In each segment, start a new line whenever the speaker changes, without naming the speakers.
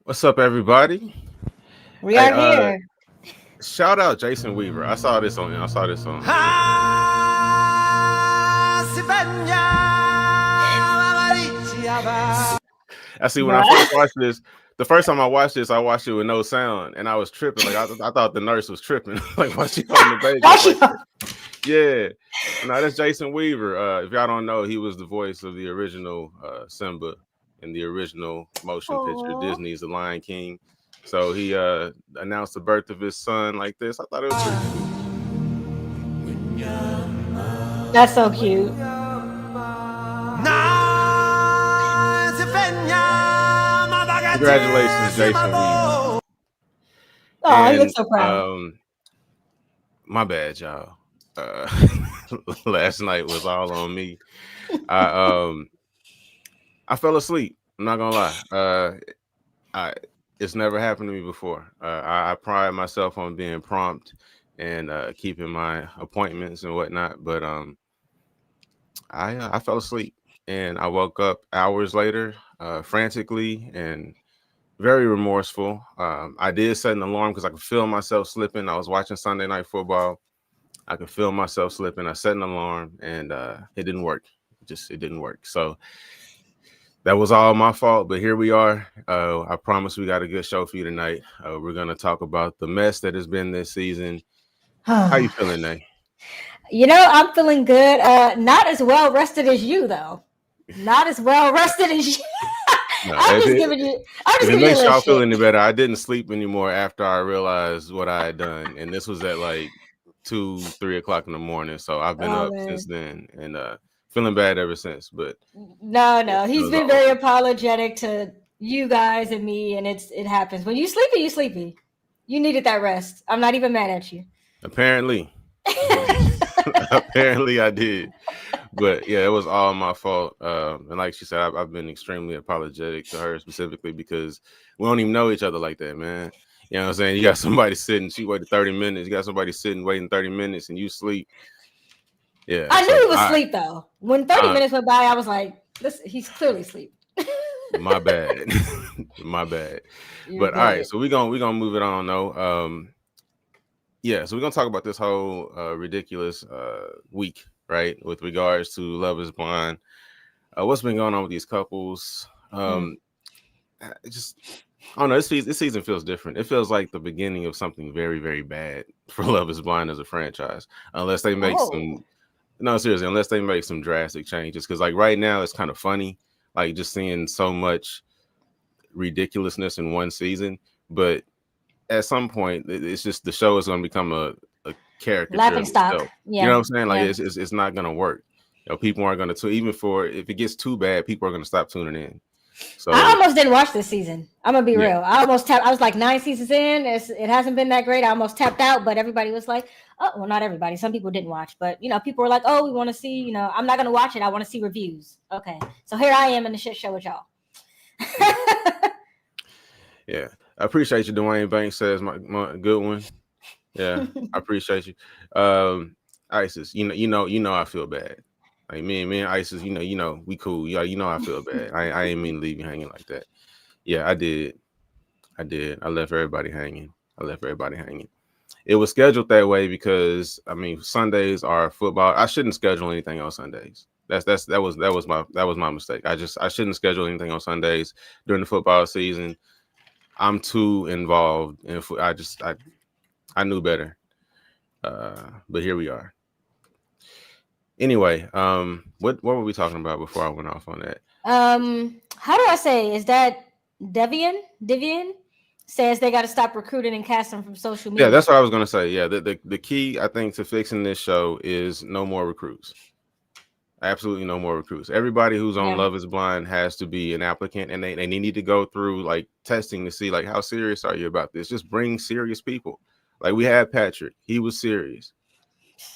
What's up, everybody?
We
Hey,
are here.
shout out Jason Weaver. I saw this on. I see when I first
What?
watched this. The first time I watched this, I watched it with no sound, and I was tripping. Like I thought the nurse was tripping. Like why she holding the baby
Why
up
she?
like that? Yeah. No, that's Jason Weaver. If y'all don't know, he was the voice of the original Simba in the original motion picture
Oh,
Disney's The Lion King. So he announced the birth of his son like this. I thought it was pretty cool.
that's so cute.
Congratulations, Jason Weaver.
Oh, he
And
looks so proud.
my bad, y'all. Uh, last night was all on me. I I fell asleep. I'm not gonna lie. I It's never happened to me before. I pride myself on being prompt and keeping my appointments and whatnot. But I fell asleep and I woke up hours later, frantically and very remorseful. I did set an alarm because I could feel myself slipping. I was watching Sunday Night Football. I could feel myself slipping. I set an alarm and it didn't work. It didn't work. So that was all my fault, but here we are. I promise we got a good show for you tonight. We're going to talk about the mess that has been this season. How you feeling, Nay?
I'm feeling good. Not as well rested as you, though. Not as well rested as you.
No,
I'm just giving you. I'm
if
just
it
giving you a
makes
little
y'all feel
shit.
any better, I didn't sleep anymore after I realized what I had done, and this was at like 2, 3 o'clock in the morning. So I've been
Oh
up since
man.
then and feeling bad ever since. But
No.
it
He's
was
been
all
very
over.
apologetic to you guys and me, and it happens. When you sleepy, you sleepy. You needed that rest. I'm not even mad at you.
Apparently, apparently I did. But yeah, it was all my fault. And like she said, I've been extremely apologetic to her specifically because we don't even know each other like that, man. You know what I'm saying? You got somebody sitting, she waited 30 minutes. You got somebody sitting waiting 30 minutes and you sleep. Yeah.
I knew
So
he was asleep though. When 30
uh,
minutes went by, I was like, "This, he's clearly asleep."
my bad. My bad.
You're
But all right,
good.
so we're gonna move it on though. Yeah, so we're gonna talk about this whole ridiculous week, right? With regards to Love is Blind. What's been going on with these couples?
Mm.
It just I don't know. This season feels different. It feels like the beginning of something very, very bad for Love Is Blind as a franchise, unless they make
Oh,
some. No, seriously, unless they make some drastic changes. Because like right now, it's kind of funny, like just seeing so much ridiculousness in one season. But at some point, it's just the show is going to become a caricature
laughing
of
stock.
itself. You know
Yeah,
what I'm saying? Like
yeah.
it's not going to work. People aren't going to even for if it gets too bad, people are going to stop tuning in.
I
So
almost didn't watch this season. I'm gonna be
yeah,
real. I almost tapped. I was like 9 seasons in. It hasn't been that great. I almost tapped out, but everybody was like, "Oh, well, not everybody. Some people didn't watch, but people were like, "Oh, we want to see." I'm not gonna watch it. I want to see reviews. Okay, so here I am in the shit show with y'all.
yeah. Yeah, I appreciate you. Dwayne Banks says my good one. Yeah, I appreciate you. Isis, I feel bad. Like me and Isis, we cool. Yeah, I feel bad. I ain't mean to leave you hanging like that. Yeah, I did. I did. I left everybody hanging. It was scheduled that way because Sundays are football. I shouldn't schedule anything on Sundays. That was my mistake. I shouldn't schedule anything on Sundays during the football season. I'm too involved and I knew better. But here we are. Anyway, what were we talking about before I went off on that?
How do I say? Is that Devian says they got to stop recruiting and casting from social
Yeah,
media.
that's what I was gonna say. Yeah, the key I think to fixing this show is no more recruits. Absolutely no more recruits. Everybody who's on
Yeah.
Love is Blind has to be an applicant and they need to go through like testing to see like how serious are you about this. Just bring serious people. Like we had Patrick. He was serious.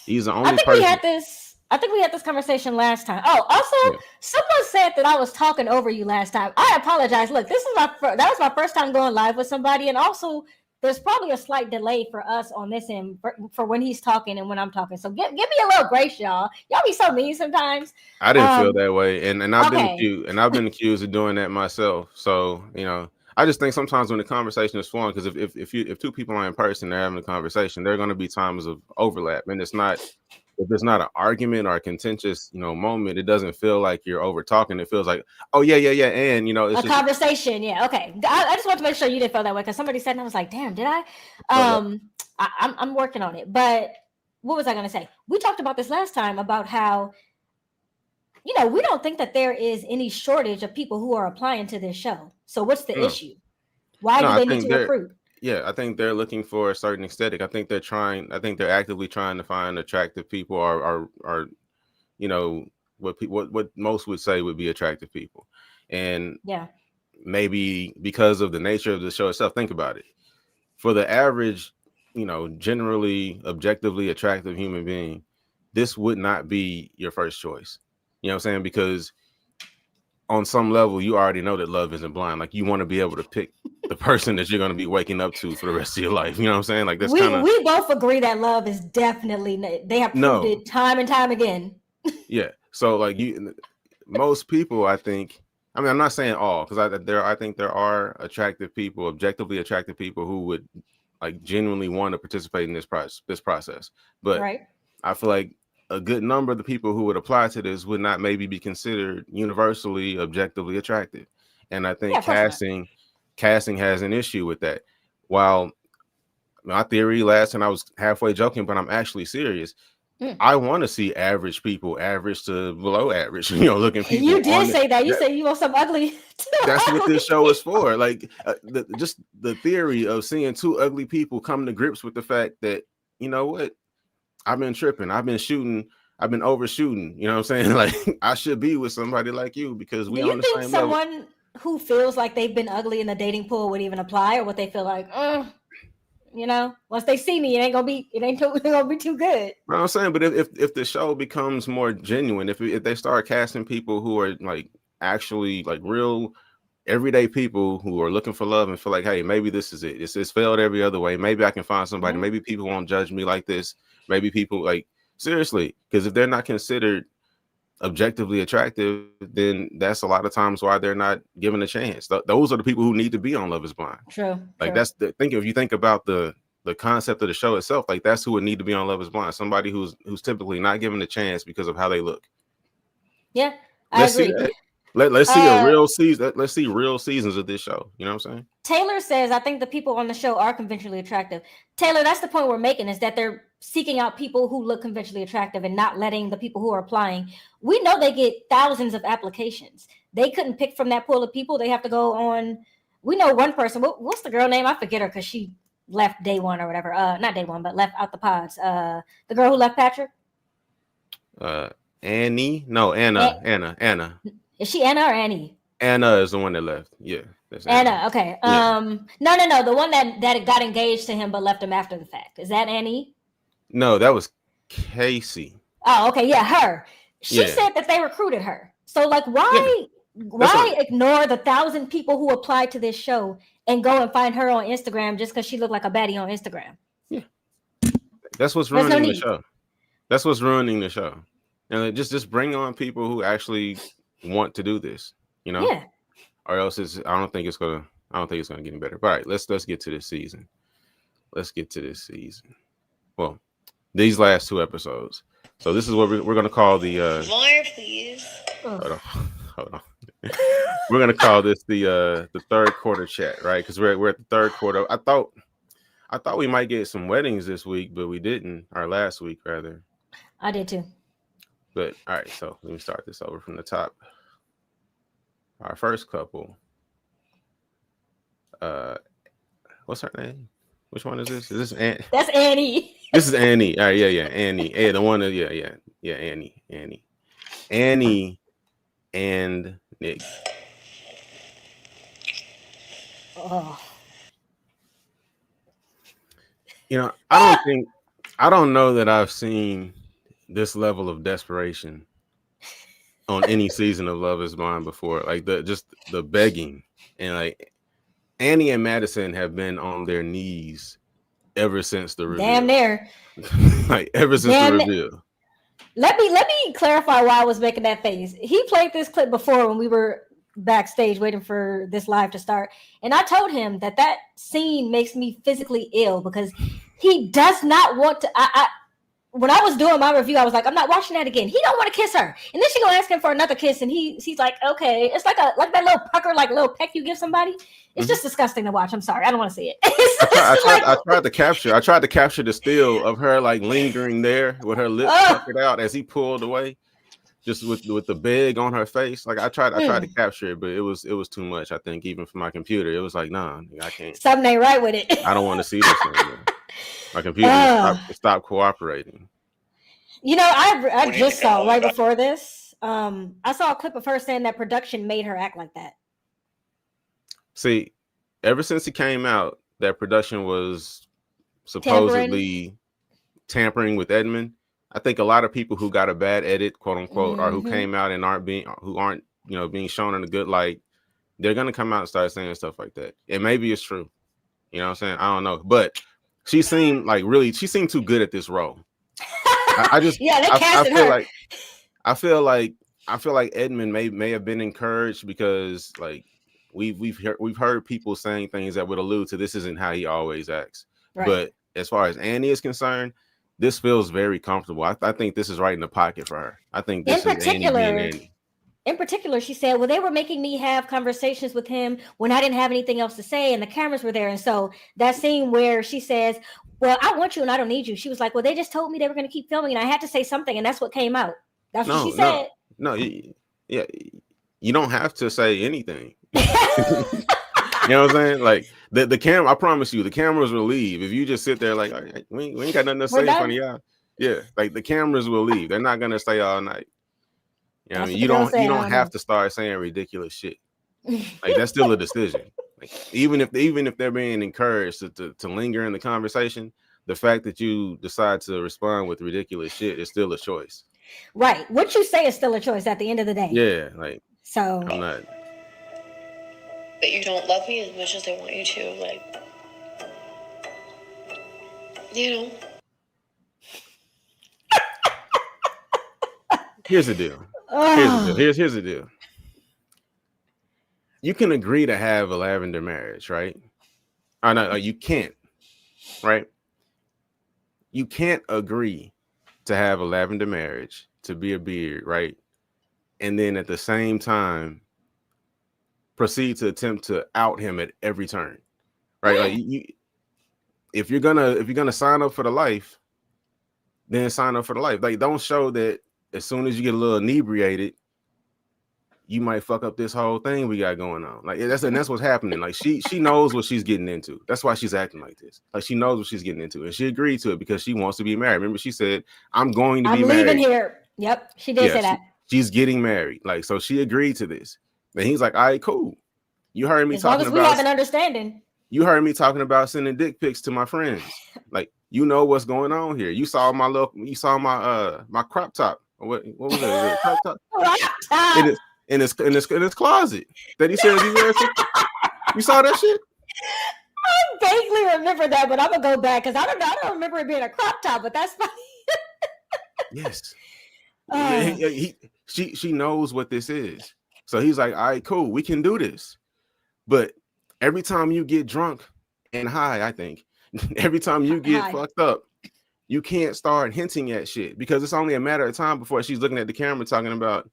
He's the
I
only
think we
person.
had this. I think we had this conversation last time. Oh,
Yeah.
also, someone said that I was talking over you last time. I apologize. Look, this is that was my first time going live with somebody, and also there's probably a slight delay for us on this end for when he's talking and when I'm talking. So give me a little grace, y'all. Y'all be so mean sometimes.
I didn't feel that way. And I've been
Okay.
accused of doing that myself. So, I just think sometimes when the conversation is flowing, because if two people are in person, they're having a conversation, there are going to be times of overlap, and it's not. If there's not an argument or a contentious, moment, it doesn't feel like you're over talking. It feels like, oh yeah, and it's
a
just
conversation. Yeah, okay. I just want to make sure you didn't feel that way because somebody said, and I was like, damn, did I? I'm working on it. But what was I going to say? We talked about this last time about how, we don't think that there is any shortage of people who are applying to this show. So what's the issue? Why do they need to recruit?
Yeah, I think they're looking for a certain aesthetic. I think they're actively trying to find attractive people or what most would say would be attractive people. And maybe because of the nature of the show itself, think about it. For the average, generally objectively attractive human being, this would not be your first choice. You know what I'm saying? Because on some level, you already know that love isn't blind. Like, you want to be able to pick the person that you're going to be waking up to for the rest of your life. You know what I'm saying? Like, that's
we both agree that love is definitely, they have proved it time and time again.
Yeah. So like most people, I think, I'm not saying all, because I think there are attractive people, objectively attractive people who would like genuinely want to participate in this process. But I feel like a good number of the people who would apply to this would not maybe be considered universally objectively attractive. And I think casting has an issue with that. While my theory last, and I was halfway joking, but I'm actually serious. I want to see average people, average to below average, looking people.
You did say that. You said you want some ugly.
That's what this show is for. Like, just the theory of seeing two ugly people come to grips with the fact that, you know what, I've been tripping, I've been overshooting. You know what I'm saying? Like, I should be with somebody like you because we on the same level. Do you think
someone who feels like they've been ugly in the dating pool would even apply, or would they feel like, once they see me, it ain't gonna be too good?
What I'm saying, but if the show becomes more genuine, if they start casting people who are like actually like real everyday people who are looking for love and feel like, hey, maybe this is it. It's failed every other way. Maybe I can find somebody. Maybe people won't judge me like this. Maybe people like seriously, because if they're not considered objectively attractive, then that's a lot of times why they're not given a chance. Those are the people who need to be on Love Is Blind.
True.
Like that's the thing. If you think about the concept of the show itself, like that's who would need to be on Love Is Blind. Somebody who's typically not given a chance because of how they look.
Yeah, I agree.
See that. Let's see a real season. Let's see real seasons of this show. You know what I'm saying?
Taylor says, I think the people on the show are conventionally attractive. Taylor, that's the point we're making, is that they're seeking out people who look conventionally attractive and not letting the people who are applying. We know they get thousands of applications. They couldn't pick from that pool of people. They have to go on. We know one person. What's the girl name? I forget her because she left day one or whatever. Not day one, but left out the pods. The girl who left Patrick?
Annie? No, Anna.
Is she Anna or Annie?
Anna is the one that left. Yeah.
That's Anna. Okay. Yeah. No. The one that got engaged to him but left him after the fact. Is that Annie?
No, that was Kacie.
Oh, okay. Yeah, her. She said that they recruited her. So like, why ignore the 1,000 people who applied to this show and go and find her on Instagram just because she looked like a baddie on Instagram?
Yeah. That's what's ruining the show. That's what's ruining the show. And just bring on people who actually want to do this,
Yeah.
Or else I don't think it's gonna get any better. But all right, let's get to this season. Well, these last two episodes. So this is what we're gonna call the
more, please.
Hold on. We're gonna call this the third quarter chat, right? Because we're at the third quarter. I thought we might get some weddings this week, but we didn't. Or last week, rather.
I did too.
But all right, so let me start this over from the top. Our first couple. What's her name? Which one is this? Is this Annie?
That's Annie.
This is Annie. All right, yeah, Annie. Hey, the one that, yeah, Annie and Nick.
Oh.
I don't know that I've seen this level of desperation on any season of Love Is Blind before. Like the begging, and like Annie and Madison have been on their knees ever since the reveal.
Damn near.
Like ever since the reveal.
Let me clarify why I was making that face. He played this clip before when we were backstage waiting for this live to start. And I told him that scene makes me physically ill because he does not want to. When I was doing my review, I was like, I'm not watching that again. He don't want to kiss her. And then she gonna ask him for another kiss, and he's like, okay. It's like that little pucker, like a little peck you give somebody. It's just disgusting to watch. I'm sorry. I don't want to see it.
I tried to capture the still of her like lingering there with her lips puckered out as he pulled away, just with the bag on her face. Like I tried to capture it, but it was too much. I think even for my computer, it was like, nah, I can't.
Something ain't right with it.
I don't want to see this anymore. My computer stopped cooperating.
You know, I just saw right before this. I saw a clip of her saying that production made her act like that.
See, ever since it came out that production was supposedly tampering with Edmond, I think a lot of people who got a bad edit, quote unquote, or who came out and aren't being shown in a good light, they're gonna come out and start saying stuff like that. And maybe it's true. You know what I'm saying? I don't know, but she seemed too good at this role. I feel like Edmond may have been encouraged because like we've heard people saying things that would allude to this isn't how he always acts. Right. But as far as Annie is concerned, this feels very comfortable. I think this is right in the pocket for her. I think this is Annie being Annie.
In particular, she said, well, they were making me have conversations with him when I didn't have anything else to say and the cameras were there. And so that scene where she says, well, I want you and I don't need you. She was like, well, they just told me they were going to keep filming and I had to say something. And that's what came out. That's what she said.
Yeah, you don't have to say anything. You know what I'm saying? Like the camera, I promise you, the cameras will leave. If you just sit there like, right, we ain't got nothing to say in front of y'all. Yeah, like the cameras will leave. They're not going to stay all night. You know what I mean? You don't have to start saying ridiculous shit. Like that's still a decision. Like even if they're being encouraged to linger in the conversation, the fact that you decide to respond with ridiculous shit is still a choice.
Right. What you say is still a choice at the end of the day.
Yeah, like
so
I'm not.
But you don't love me as much as they want you to, like you know.
Here's the deal. Here's the deal. You can agree to have a lavender marriage, right? Oh, no, you can't, right? You can't agree to have a lavender marriage, to be a beard, right? And then at the same time, proceed to attempt to out him at every turn, right? Like if you're gonna sign up for the life, then sign up for the life. Like don't show that. As soon as you get a little inebriated, you might fuck up this whole thing we got going on. Like that's what's happening. Like she knows what she's getting into. That's why she's acting like this. Like she knows what she's getting into, and she agreed to it because she wants to be married. Remember, she said, "I'm going to be married." I'm
leaving here. Yep, she did say that.
She's getting married. Like so, she agreed to this. And he's like, "All right, cool. You heard me talking about.
As long as we have an understanding.
You heard me talking about sending dick pics to my friends. Like you know what's going on here. You saw my my crop top. What was it? Crop top? In his closet that he says he wears. You saw that shit?
I vaguely remember that, but I'm gonna go back because I don't remember it being a crop top, but that's funny.
Yes. She knows what this is. So he's like, all right, cool, we can do this. But every time you get drunk and high, I think, every time you get fucked up, you can't start hinting at shit because it's only a matter of time before she's looking at the camera talking about,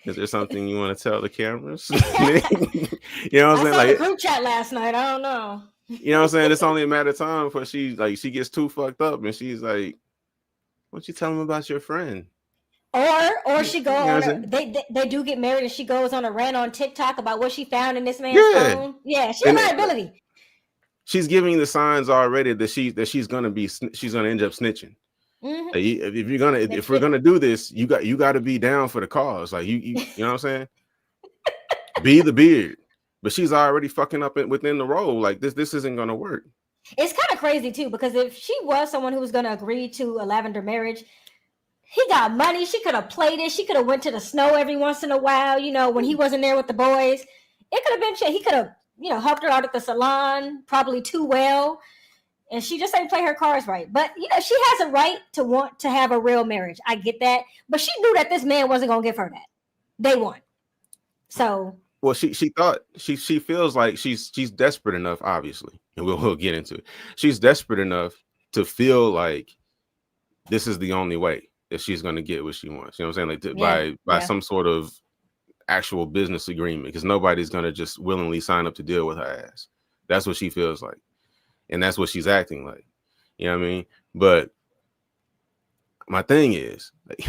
is there something you want to tell the cameras? You know what I'm saying?
Like the group chat last night. I don't know.
You know what I'm saying? It's only a matter of time before she gets too fucked up and she's like, what you telling them about your friend?
Or she go on they do get married and she goes on a rant on TikTok about what she found in this man's phone. Yeah, she's a liability.
She's giving the signs already that she's gonna end up snitching. Mm-hmm. If we're gonna do this, you got to be down for the cause. Like you know what I'm saying? Be the beard, but she's already fucking up within the role. Like this isn't gonna work.
It's kind of crazy too because if she was someone who was gonna agree to a lavender marriage, he got money. She could have played it. She could have went to the snow every once in a while. You know, when he wasn't there with the boys, it could have been. He could have helped her out at the salon probably too well. And she just ain't play her cards right. But, she has a right to want to have a real marriage. I get that. But she knew that this man wasn't going to give her that. day one. So
well, she thought she feels like she's desperate enough, obviously, and we'll get into it. She's desperate enough to feel like this is the only way that she's going to get what she wants. You know what I'm saying? Like by some sort of actual business agreement, because nobody's going to just willingly sign up to deal with her ass. That's what she feels like, and that's what she's acting like. You know what I mean? But my thing is, like,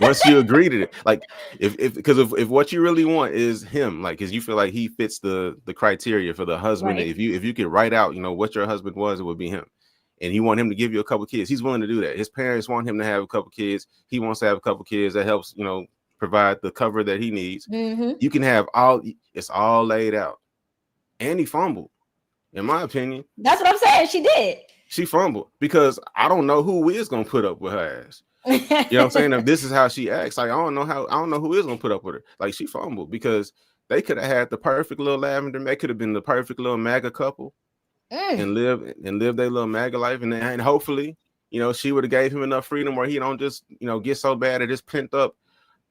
once you agree to it, like if what you really want is him, like, because you feel like he fits the criteria for the husband, right. If you could write out, what your husband was, it would be him. And you want him to give you a couple kids, he's willing to do that. His parents want him to have a couple kids. He wants to have a couple kids. That helps, provide the cover that he needs. Mm-hmm. You can have it's all laid out. And he fumbled, in my opinion.
That's what I'm saying. She did.
She fumbled because I don't know who is gonna put up with her ass. You know what I'm saying? If this is how she acts, like I don't know who is gonna put up with her. Like, she fumbled because they could have had the perfect little lavender. They could have been the perfect little MAGA couple. And live their little MAGA life, and hopefully, she would have gave him enough freedom where he don't just, get so bad at his pent up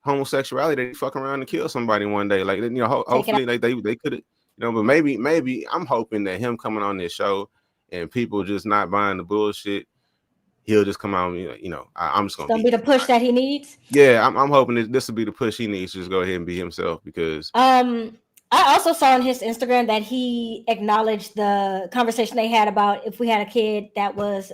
homosexuality that he fuck around and kill somebody one day. Like, hopefully, like they could have, but maybe I'm hoping that him coming on this show and people just not buying the bullshit, he'll just come out. I'm just gonna
be the push that he needs.
Yeah, I'm hoping that this will be the push he needs to just go ahead and be himself, because
I also saw on his Instagram that he acknowledged the conversation they had about if we had a kid that was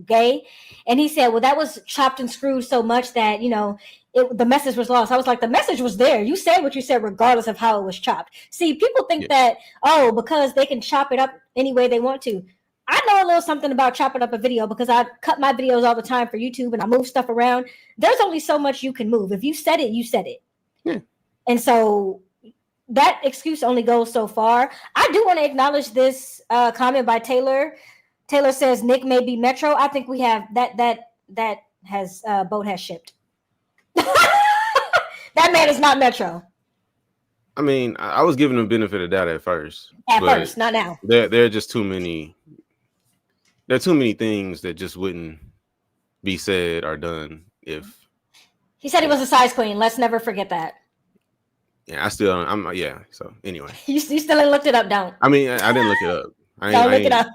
gay. And he said, well, that was chopped and screwed so much that, the message was lost. I was like, the message was there. You said what you said, regardless of how it was chopped. See, people think that, because they can chop it up any way they want to. I know a little something about chopping up a video because I cut my videos all the time for YouTube and I move stuff around. There's only so much you can move. If you said it, you said it. Yeah. And so that excuse only goes so far. I do want to acknowledge this comment by Taylor. Taylor says Nick may be Metro. I think we have that has boat has shipped. That man is not Metro.
I mean, I was giving him benefit of doubt at first.
Not now.
There are just too many. There are too many things that just wouldn't be said or done if
he said he was a size queen. Let's never forget that.
Yeah, so anyway.
You still ain't looked it up, don't?
I mean, I didn't look it up.
Don't look it up.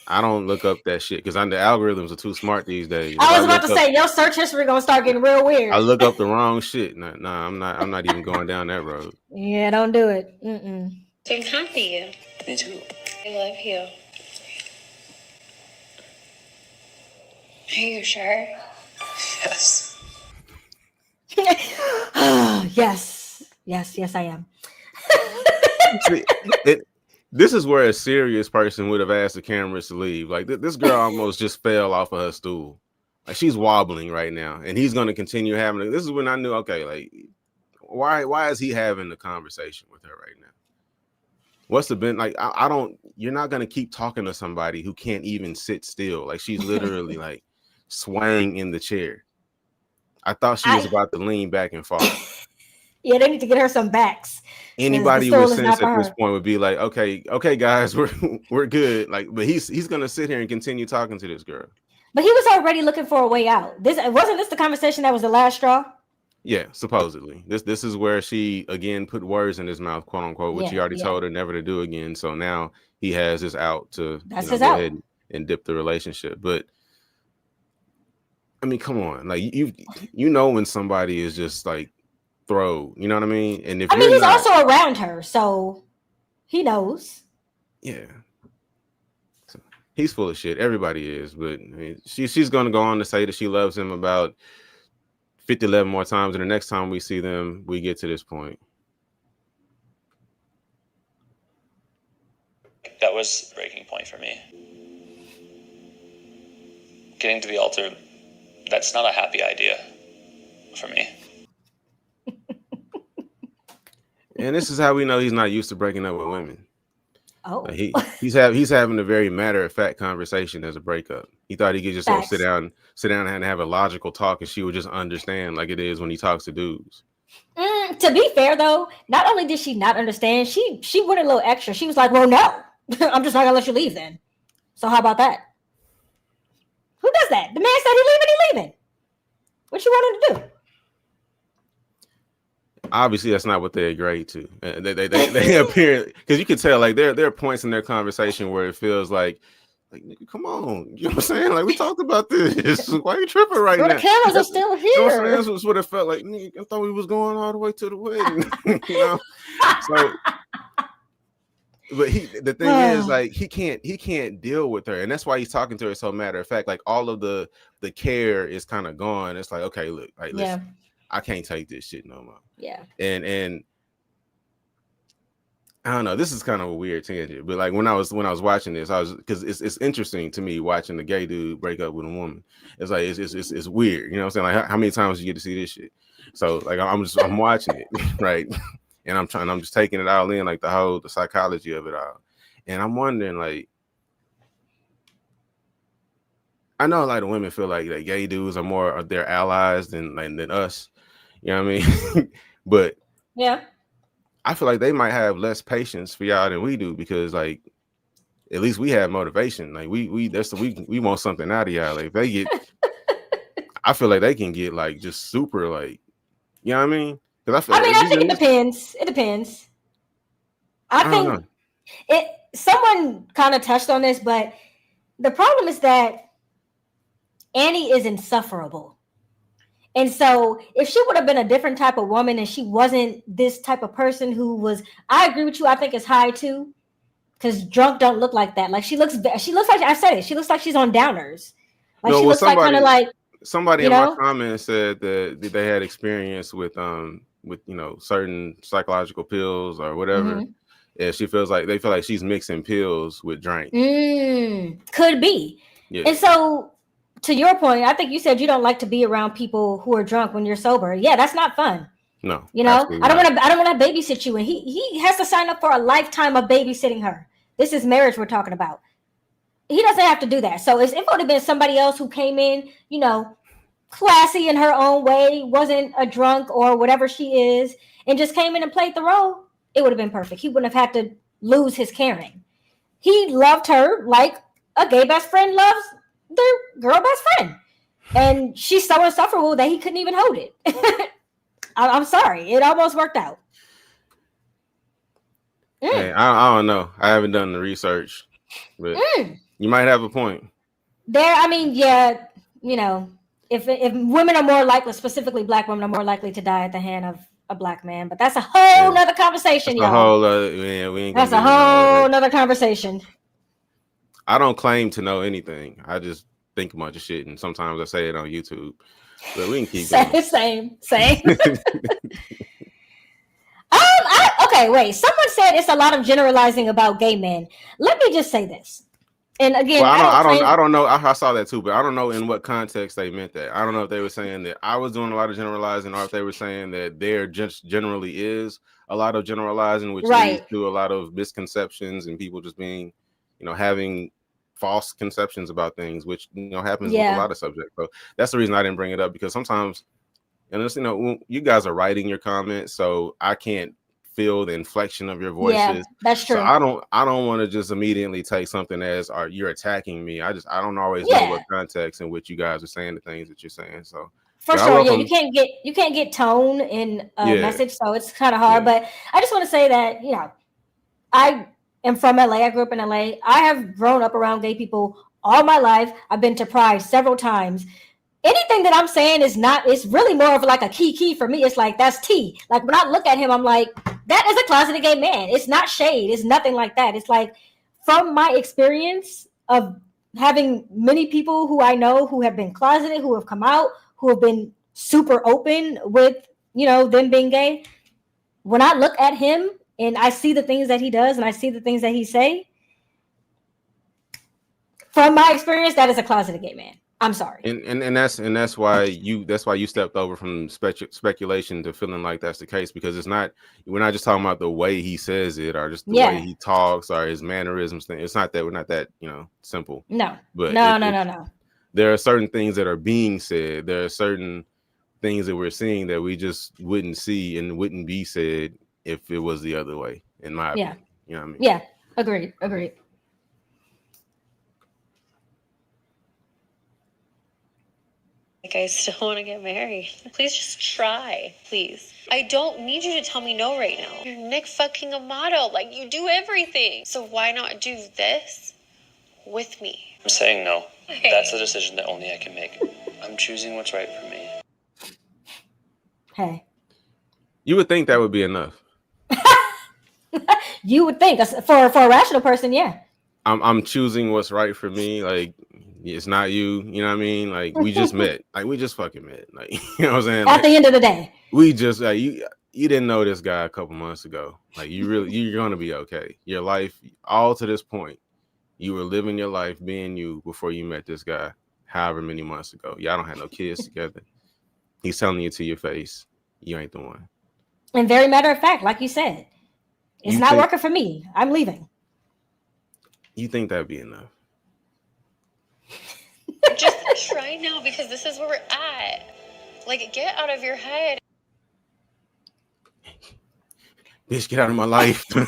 I don't look up that shit because the algorithms are too smart these days.
I was about to say your search history gonna start getting real weird.
I look up the wrong shit. No, I'm not even going down that road.
Yeah, don't do it.
I'm happy for you.
Me too.
I love you. Are you sure?
Yes.
Yes, I am.
See, this is where a serious person would have asked the cameras to leave. Like, this girl almost just fell off of her stool. Like, she's wobbling right now, and he's going to continue having it. This is when I knew, okay, like, why is he having the conversation with her right now? What's the like? I don't. You're not going to keep talking to somebody who can't even sit still. Like, she's literally like swaying in the chair. I thought she was about to lean back and fall.
Yeah, they need to get her some backs.
Anybody with sense at this point would be like, okay, guys, we're good. Like, but he's gonna sit here and continue talking to this girl.
But he was already looking for a way out. Wasn't this the conversation that was the last straw?
Yeah, supposedly. This is where she again put words in his mouth, quote unquote, which he already told her never to do again. So now he has his out to go ahead and dip the relationship. But I mean, come on, like you when somebody is just like throw, you know what I mean? And if
he's also around her, so he knows.
Yeah, so he's full of shit. Everybody is, but I mean, she's going to go on to say that she loves him about 50-11 more times, and the next time we see them, we get to this point.
That was a breaking point for me. Getting to the altar, that's not a happy idea for me.
And this is how we know he's not used to breaking up with women.
Oh,
he's having a very matter-of-fact conversation as a breakup. He thought he could just go sit down and have a logical talk, and she would just understand like it is when he talks to dudes.
To be fair, though, not only did she not understand, she went a little extra. She was like, "Well, no, I'm just not gonna let you leave then." So how about that? Who does that? The man said he's leaving. What you want him to do?
obviously that's not what they agreed to. They appear, because you can tell like there are points in their conversation where it feels like nigga, come on, you know what I'm saying? Like we talked about this. Why are you tripping right
Well,
now?
the cameras are still
You know what I'm saying?
here.
That's what it felt like. Nigga, I thought we was going all the way to the wedding, you know. So, but the thing is, like he can't deal with her, and that's why he's talking to her so matter of fact. Like all of the care is kind of gone. It's like, okay, look, like listen, I can't take this shit no more.
Yeah.
And I don't know. This is kind of a weird tangent, but like when I was watching this, I was, because it's interesting to me watching the gay dude break up with a woman. It's like it's weird, you know what I'm saying? Like how many times you get to see this shit? So like I'm watching it, right? And I'm just taking it all in, like the psychology of it all. And I'm wondering, like, I know a lot of women feel like that gay dudes are more of their allies than us, you know what I mean? But
yeah.
I feel like they might have less patience for y'all than we do, because like at least we have motivation. Like we want something out of y'all. Like if they get, I feel like they can get like just super like, you know what I mean? Because
I think it depends. It depends. I think someone kind of touched on this, but the problem is that Annie is insufferable. And so if she would have been a different type of woman and she wasn't this type of person who was, I agree with you, I think it's high too, because drunk don't look like that. Like she looks like, I said it, she looks like she's on downers. Like she looks like kind of like,
somebody in my comments said that they had experience with you know, certain psychological pills or whatever. Mm-hmm. And they feel like she's mixing pills with drink.
Could be. Yeah. And so to your point, I think you said you don't like to be around people who are drunk when you're sober. Yeah, that's not fun.
No,
you know, I don't want to babysit you, and he has to sign up for a lifetime of babysitting her. This is marriage we're talking about. He doesn't have to do that. So if it would have been somebody else who came in, you know, classy in her own way, wasn't a drunk or whatever she is, and just came in and played the role, it would have been perfect. He wouldn't have had to lose his caring. He loved her like a gay best friend loves their girl best friend. And she's so insufferable that he couldn't even hold it. I'm sorry. It almost worked out.
Hey, I don't know. I haven't done the research, but you might have a point.
Yeah, you know, if women are more likely, specifically black women are more likely to die at the hand of a black man, but that's a whole nother conversation, y'all. That's a whole nother conversation.
I don't claim to know anything. I just think a bunch of shit, and sometimes I say it on YouTube. But we can keep going.
Same. Okay, wait. Someone said it's a lot of generalizing about gay men. Let me just say this. And again,
I don't know. I saw that too, but I don't know in what context they meant that. I don't know if they were saying that I was doing a lot of generalizing, or if they were saying that there just generally is a lot of generalizing, which leads to a lot of misconceptions and people just being, you know, having false conceptions about things, which, you know, happens with a lot of subjects. So that's the reason I didn't bring it up, because sometimes, and it's, you know, you guys are writing your comments, so I can't feel the inflection of your voices.
Yeah, that's true.
So I don't want to just immediately take something as, you're attacking me. I don't always know what context in which you guys are saying the things that you're saying. So
for sure, you can't get tone in a message, so it's kind of hard. But I just want to say that, you know, I am from LA. I grew up in LA. I have grown up around gay people all my life. I've been to Pride several times. Anything that I'm saying it's really more of like a key for me. It's like, that's tea. Like when I look at him, I'm like, that is a closeted gay man. It's not shade. It's nothing like that. It's like, from my experience of having many people who I know who have been closeted, who have come out, who have been super open with, you know, them being gay. When I look at him and I see the things that he does and I see the things that he say, from my experience, that is a closeted gay man. I'm sorry.
And that's why you stepped over from speculation to feeling like that's the case, because we're not just talking about the way he says it or just the way he talks or his mannerisms thing. It's not that we're not that, you know, simple.
No.
But
no.
There are certain things that are being said. There are certain things that we're seeing that we just wouldn't see and wouldn't be said if it was the other way, in my opinion. You know what I mean?
Yeah. Agreed.
Like, I still want to get married. Please just try, please. I don't need you to tell me no right now. You're Nick fucking Amato. Like, you do everything. So why not do this with me?
I'm saying no.
Okay.
That's a decision that only I can make. I'm choosing what's right for me.
Hey.
You would think that would be enough.
You would think for a rational person, yeah.
I'm choosing what's right for me. Like, it's not you. You know what I mean? Like, we just met. Like, we just fucking met. Like, you know what I'm saying?
At the end of the day,
we just you didn't know this guy a couple months ago. Like, you're gonna be okay. Your life, all to this point, you were living your life being you before you met this guy. However many months ago, y'all don't have no kids together. He's telling you to your face, you ain't the one.
And very matter of fact, like you said, it's not working for me. I'm leaving.
You think that'd be enough?
Just try now, because this is where we're at. Like, get out of your head.
Bitch, get out of my life. Get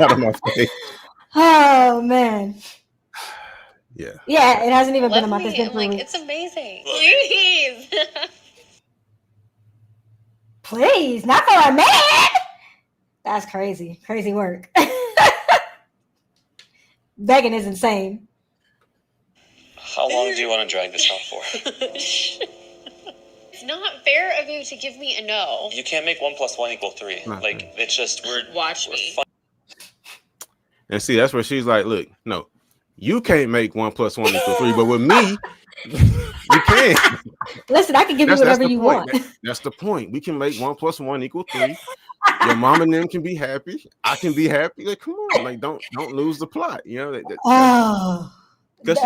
out of my face.
Oh man.
Yeah.
Yeah, it hasn't even been a
Love
month.
me.
It's been
Like,
3
it's
weeks.
amazing. Please.
Please, not for a man. That's crazy. Crazy work. Begging is insane.
How long do you want to drag this out for?
It's not fair of you to give me a no.
You can't make 1 + 1 = 3.
Not
Like,
fair.
it's just,
Watch
we're
me.
fun.
And see, that's where she's like, look, no, you can't make 1 + 1 = 3, but with me, you can.
Listen, I can give you whatever you want.
That's the point. We can make 1 + 1 = 3. Your mom and them can be happy. I can be happy. Like, come on, like don't lose the plot. You know
Oh,
because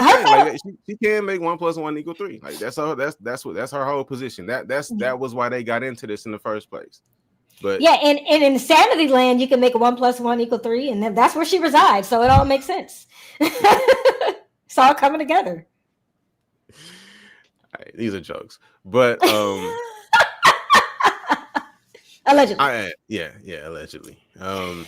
she can make 1 + 1 = 3. Like that's her whole position. That was why they got into this in the first place. But
yeah, and in Insanity Land, you can make 1 + 1 = 3, and that's where she resides. So it all makes sense. It's all coming together.
right, these are jokes. But
Allegedly.
Allegedly.
Oh,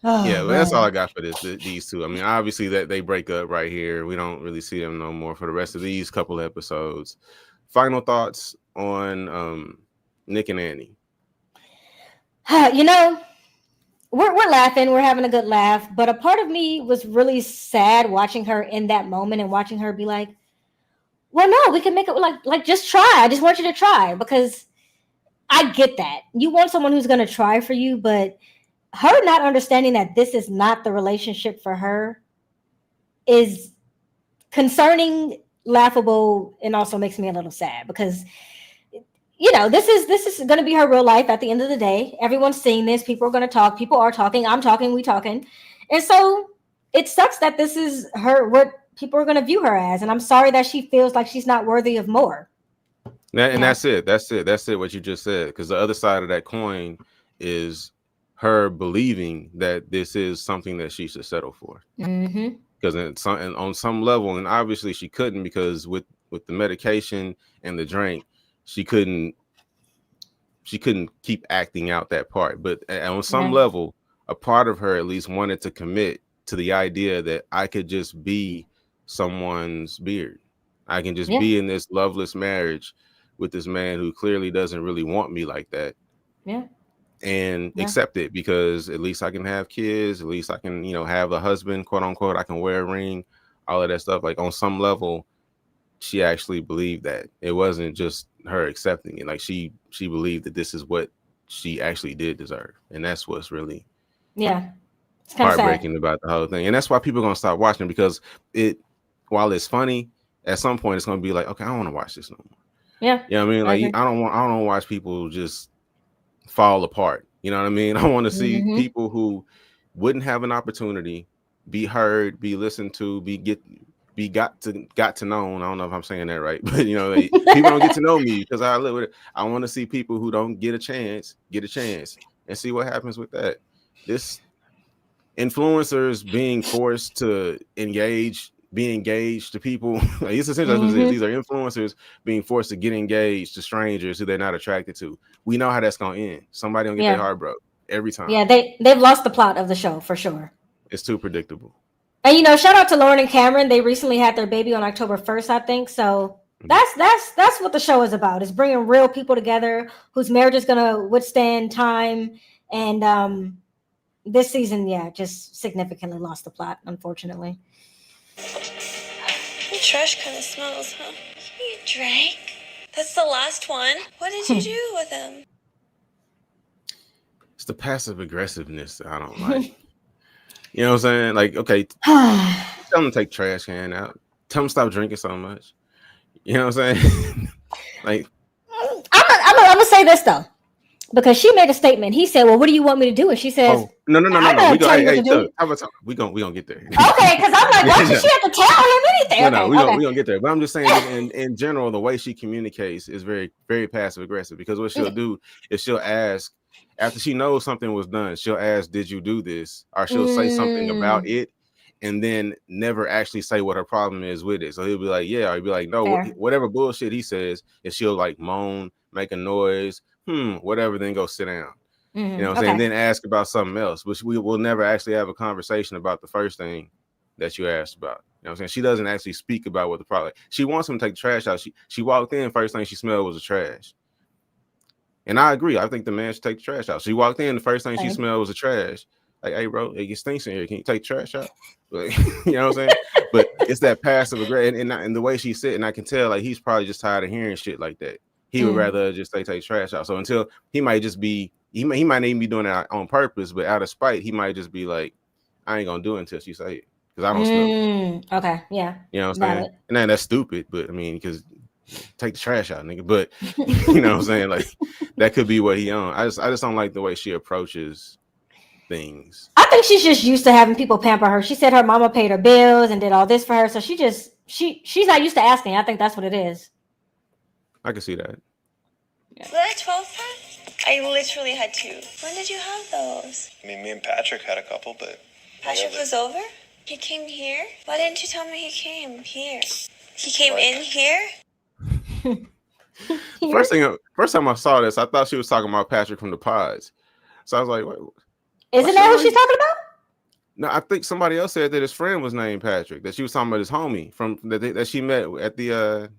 Yeah, but that's
man.
all I got for these two. I mean, obviously that they break up right here. We don't really see them no more for the rest of these couple episodes. Final thoughts on Nick and Annie.
You know, we're laughing, we're having a good laugh, but a part of me was really sad watching her in that moment and watching her be like, well, no, we can make it like just try. I just want you to try, because I get that. You want someone who's going to try for you, but her not understanding that this is not the relationship for her is concerning, laughable, and also makes me a little sad, because you know, this is going to be her real life at the end of the day. Everyone's seeing this. People are going to talk. People are talking. I'm talking. We talking. And so it sucks that this is what people are going to view her as. And I'm sorry that she feels like she's not worthy of more.
That's it. That's it. What you just said. Because the other side of that coin is her believing that this is something that she should settle for.
Mm-hmm.
Because on some level, and obviously she couldn't, because with the medication and the drink, she couldn't keep acting out that part. But on some level, a part of her at least wanted to commit to the idea that I could just be someone's beard. I can just be in this loveless marriage with this man who clearly doesn't really want me like that.
Yeah.
And accept it, because at least I can have kids. At least I can, have a husband, quote unquote. I can wear a ring, all of that stuff. Like on some level, she actually believed that. It wasn't just her accepting it. Like she believed that this is what she actually did deserve. And that's what's really
it's
heartbreaking sad about the whole thing. And that's why people are gonna stop watching, because while it's funny, at some point it's gonna be like, okay, I don't want to watch this no more.
Yeah.
You know what I mean? Like I don't want to watch people just fall apart. You know what I mean? I want to see people who wouldn't have an opportunity be heard, be listened to, got to know. I don't know if I'm saying that right, but people don't get to know me because I live with it. I want to see people who don't get a chance and see what happens with that. This influencers being forced to be engaged to people. Like, it's essentially these are influencers being forced to get engaged to strangers who they're not attracted to. We know how that's gonna end. Somebody gonna get their heart broke every time.
Yeah, they've lost the plot of the show for sure.
It's too predictable.
And shout out to Lauren and Cameron. They recently had their baby on October 1st, I think. So That's what the show is about. It's bringing real people together whose marriage is gonna withstand time. And this season, just significantly lost the plot, unfortunately.
The trash kind of smells, huh? You drank? That's the last one. What did you do with him?
It's the passive aggressiveness I don't like. You know what I'm saying? Like, okay, tell them to take trash can out. Tell them to stop drinking so much. You know what I'm saying? Like,
I'm gonna say this though, because she made a statement. He said, "Well, what do you want me to do?" And she says,
"No. We
how
about we gonna get there."
Okay, because I'm like, why does she have to tell him anything?
No, we gonna get there. But I'm just saying, in general, the way she communicates is very, very passive aggressive. Because what she'll do is she'll ask after she knows something was done. She'll ask, "Did you do this?" Or she'll say something about it, and then never actually say what her problem is with it. So he'll be like, "Yeah," or he'll be like, "No." Whatever bullshit he says, and she'll like moan, make a noise, whatever, then go sit down. You know what I'm saying? Then ask about something else, which we will never actually have a conversation about the first thing that you asked about. You know what I'm saying? She doesn't actually speak about what the problem. She wants him to take the trash out. She walked in, first thing she smelled was the trash. And I agree. I think the man should take the trash out. She walked in, the first thing she smelled was the trash. Like, hey, bro, it stinks in here. Can you take the trash out? Like, you know what I'm saying? But it's that passive aggressive, and the way she's sitting, I can tell like he's probably just tired of hearing shit like that. He would rather just take trash out. So until he might just be, he might not even be doing that on purpose, but out of spite, he might just be like, I ain't gonna do it until she say it because I don't smell it.
Okay, yeah.
You know what I'm saying? And then that's stupid, but I mean, because take the trash out, nigga. But you know what I'm saying? Like that could be what he on. I just don't like the way she approaches things.
I think she's just used to having people pamper her. She said her mama paid her bills and did all this for her, so she's not used to asking. I think that's what it is.
I can see that.
Yeah. Was that 12 pack? I literally had 2. When did you have those?
I mean, me and Patrick had a couple, but...
Patrick was over? He came here? Why didn't you tell me he came here? He came in here?
First time I saw this, I thought she was talking about Patrick from the pods. So I was like, what?
Isn't that who she's talking about?
No, I think somebody else said that his friend was named Patrick, that she was talking about his homie from that she met at the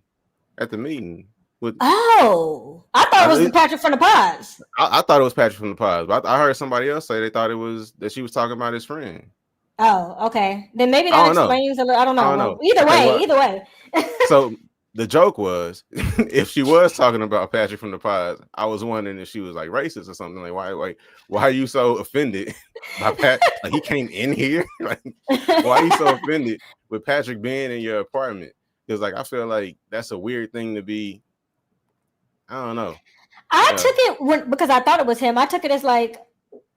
meeting. I
thought it was the Patrick from the pods.
I thought it was Patrick from the pods, but I heard somebody else say they thought it was that she was talking about his friend.
Oh, okay. Then maybe that explains a little. I don't know. Either way.
So the joke was, if she was talking about Patrick from the pods, I was wondering if she was like racist or something. Like, why are you so offended by Pat? Like, he came in here. Like, why are you so offended with Patrick being in your apartment? Because like I feel like that's a weird thing to be. I don't know.
I took it because I thought it was him. I took it as like,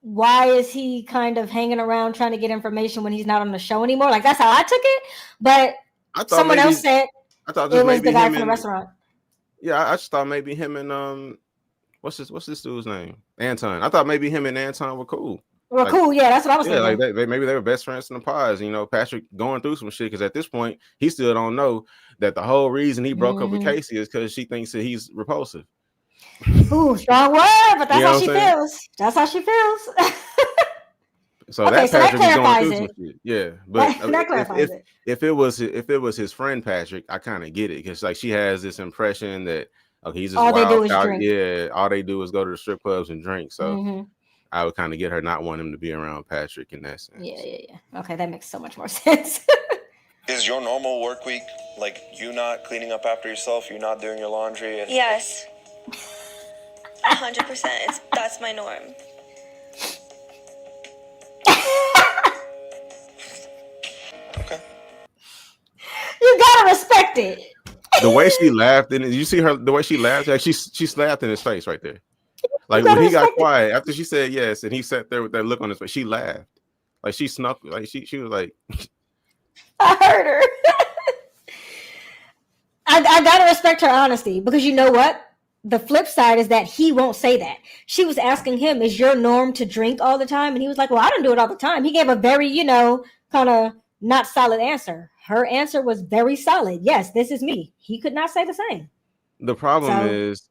why is he kind of hanging around trying to get information when he's not on the show anymore? Like that's how I took it. But someone else said it was the guy from the restaurant.
Yeah, I just thought maybe him and what's this dude's name? Anton. I thought maybe him and Anton were cool.
Well, like, cool, yeah, that's what I was thinking.
Like maybe they were best friends in the pods. You know, Patrick going through some shit because at this point he still don't know that the whole reason he broke up with Kacie is because she thinks that he's repulsive.
Ooh, strong word, but that's how she feels. That's how she feels.
So that Patrick is going through some shit. Yeah, but that clarifies it. If it was his friend Patrick, I kind of get it because like she has this impression that he's just all they do is drink. Yeah, all they do is go to the strip clubs and drink. So. I would kind of get her not wanting him to be around Patrick in that sense.
Yeah. Okay, that makes so much more sense.
Is your normal work week like you not cleaning up after yourself, you not doing your laundry?
Yes. 100%. That's my norm.
Okay.
You gotta respect it.
The way she laughed, and you see her, the way she laughed, like she slapped in his face right there. Like when he got quiet after she said yes, and he sat there with that look on his face, she laughed. Like she snuck, like she was like,
I heard her. I gotta respect her honesty because you know what? The flip side is that he won't say that. She was asking him, is your norm to drink all the time? And he was like, well, I don't do it all the time. He gave a very, kind of not solid answer. Her answer was very solid. Yes, this is me. He could not say the same.
The problem is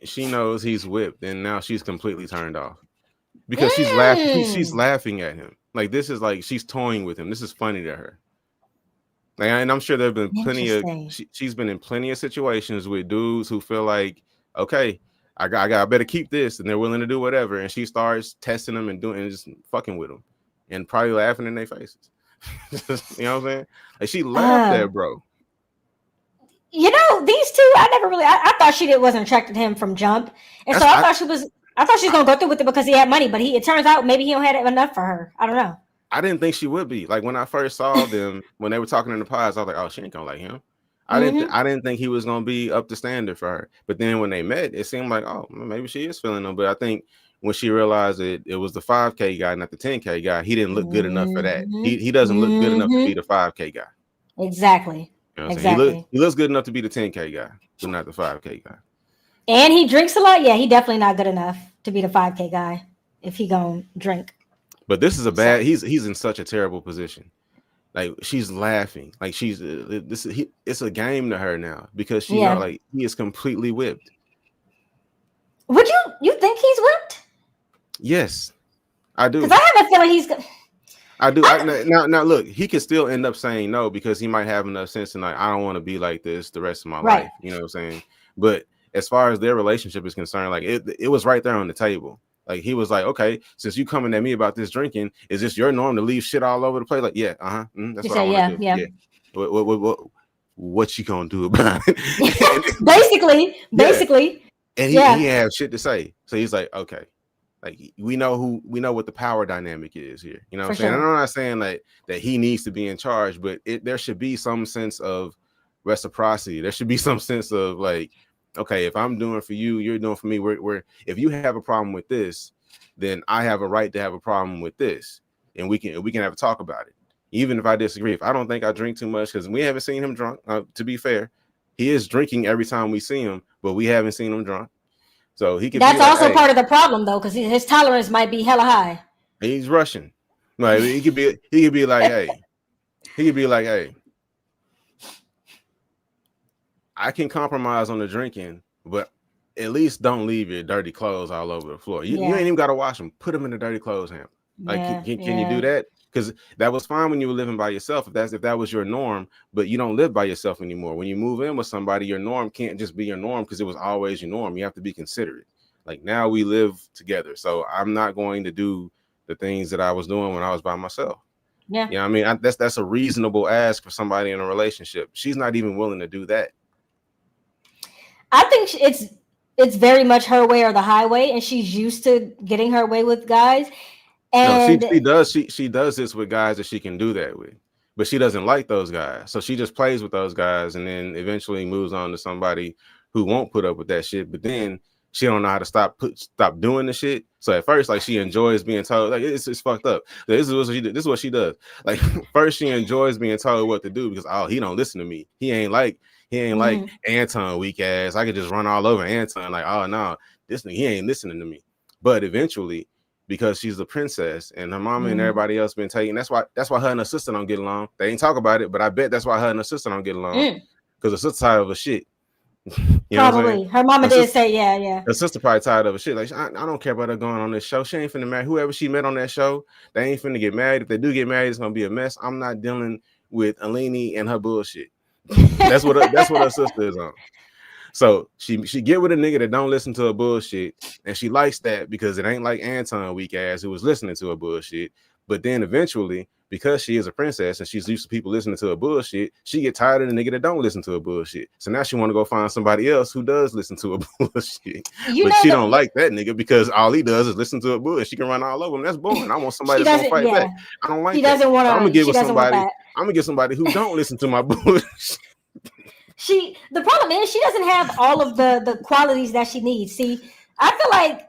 she knows he's whipped, and now she's completely turned off because she's laughing. She's laughing at him. Like this is like she's toying with him. This is funny to her. And I'm sure there have been plenty of.
Interesting.
She's been in plenty of situations with dudes who feel like, okay, I better keep this, and they're willing to do whatever. And she starts testing them and doing and just fucking with them, and probably laughing in their faces. You know what I'm saying? Like she left that, bro.
You know, these two, I never really. I thought she wasn't attracted to him from jump, and so I thought she was. I thought she was gonna go through with it because he had money, but it turns out maybe he don't have enough for her. I don't know.
I didn't think she would be. Like when I first saw them when they were talking in the pods, I was like, oh, she ain't gonna like him. I didn't think he was gonna be up to standard for her. But then when they met, it seemed like, oh, maybe she is feeling him. But I think when she realized it was the 5K guy, not the 10K guy, he didn't look good enough for that. He doesn't look good enough to be the 5K guy.
Exactly.
You know what I'm saying? He looks good enough to be the 10K guy, but not the 5K guy.
And he drinks a lot. Yeah, he definitely not good enough to be the 5K guy if he gonna drink.
But this is a bad. He's in such a terrible position. Like she's laughing. Like it's a game to her now because she know, like he is completely whipped.
Would you think he's whipped?
Yes, I do.
Because I have a feeling he's.
I do. Now look, he could still end up saying no because he might have enough sense and like I don't want to be like this the rest of my life. You know what I'm saying? But as far as their relationship is concerned, like it was right there on the table. Like he was like, okay, since you coming at me about this drinking, is this your norm to leave shit all over the place? Like, yeah, that's what I want to do. Yeah. What you gonna do about it?
basically.
And he had shit to say, so he's like, okay, like we know what the power dynamic is here. You know what I'm saying? Sure. And I'm not saying that he needs to be in charge, but there should be some sense of reciprocity. There should be some sense of like, okay, if I'm doing for you, you're doing for me. We're if you have a problem with this, then I have a right to have a problem with this, and we can have a talk about it. Even if I disagree, if I don't think I drink too much, because we haven't seen him drunk. To be fair, he is drinking every time we see him, but we haven't seen him drunk. So he could.
That's also part of the problem, though, because his tolerance might be hella high.
He's Russian. Like he could be like, hey. I can compromise on the drinking, but at least don't leave your dirty clothes all over the floor. You ain't even got to wash them. Put them in the dirty clothes hamper. Like, can you do that? Because that was fine when you were living by yourself. If that was your norm, but you don't live by yourself anymore. When you move in with somebody, your norm can't just be your norm because it was always your norm. You have to be considerate. Like now we live together, so I'm not going to do the things that I was doing when I was by myself. Yeah, you know what I mean, that's a reasonable ask for somebody in a relationship. She's not even willing to do that.
I think it's very much her way or the highway, and she's used to getting her way with guys. And
no, she does this with guys that she can do that with, but she doesn't like those guys, so she just plays with those guys, and then eventually moves on to somebody who won't put up with that shit. But then she don't know how to stop doing the shit. So at first, like she enjoys being told, like it's fucked up. This is what she does. Like first, she enjoys being told what to do because he don't listen to me. He ain't like Anton, weak ass. I could just run all over Anton. Like, oh no, he ain't listening to me. But eventually, because she's the princess and her mama and everybody else been taking, that's why her and her sister don't get along. They ain't talk about it, but I bet that's why her and her sister don't get along. Because her sister tired of a shit.
Probably. Her mama did say, yeah.
Her sister probably tired of a shit. Like, I don't care about her going on this show. She ain't finna marry whoever she met on that show. They ain't finna get married. If they do get married, it's gonna be a mess. I'm not dealing with Alini and her bullshit. That's what her sister is on. So she get with a nigga that don't listen to her bullshit, and she likes that because it ain't like Anton, weak ass, who was listening to her bullshit. But then eventually, because she is a princess and she's used to people listening to her bullshit, she get tired of the nigga that don't listen to her bullshit. So now she want to go find somebody else who does listen to her bullshit. But she don't like that nigga because all he does is listen to her bullshit. She can run all over him. That's boring. I want somebody that's gonna fight back. I don't like that. Doesn't want to. I'm gonna get somebody who don't listen to my bullshit.
The problem is she doesn't have all of the qualities that she needs. See, I feel like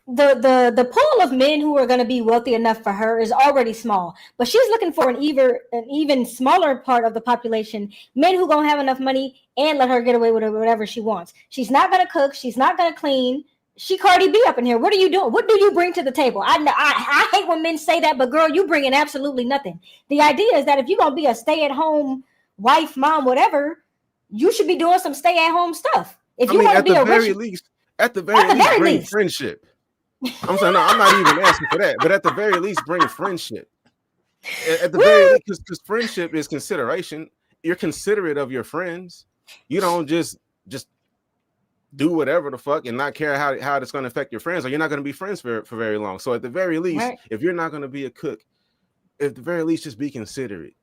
the pool of men who are going to be wealthy enough for her is already small, but she's looking for an even smaller part of the population, men who gonna have enough money and let her get away with whatever she wants. She's not gonna cook. She's not gonna clean. She Cardi B up in here. What are you doing? What do you bring to the table? I hate when men say that, but girl, you bring in absolutely nothing. The idea is that if you're gonna be a stay-at-home wife, mom, whatever, you should be doing some stay-at-home stuff. If you want to be
at the very least, bring friendship. I'm saying, no, I'm not even asking for that, but at the very least, bring friendship. At the very least, because friendship is consideration. You're considerate of your friends. You don't just do whatever the fuck and not care how it's going to affect your friends, or you're not going to be friends for very long. So at the very least, if you're not going to be a cook, at the very least, just be considerate.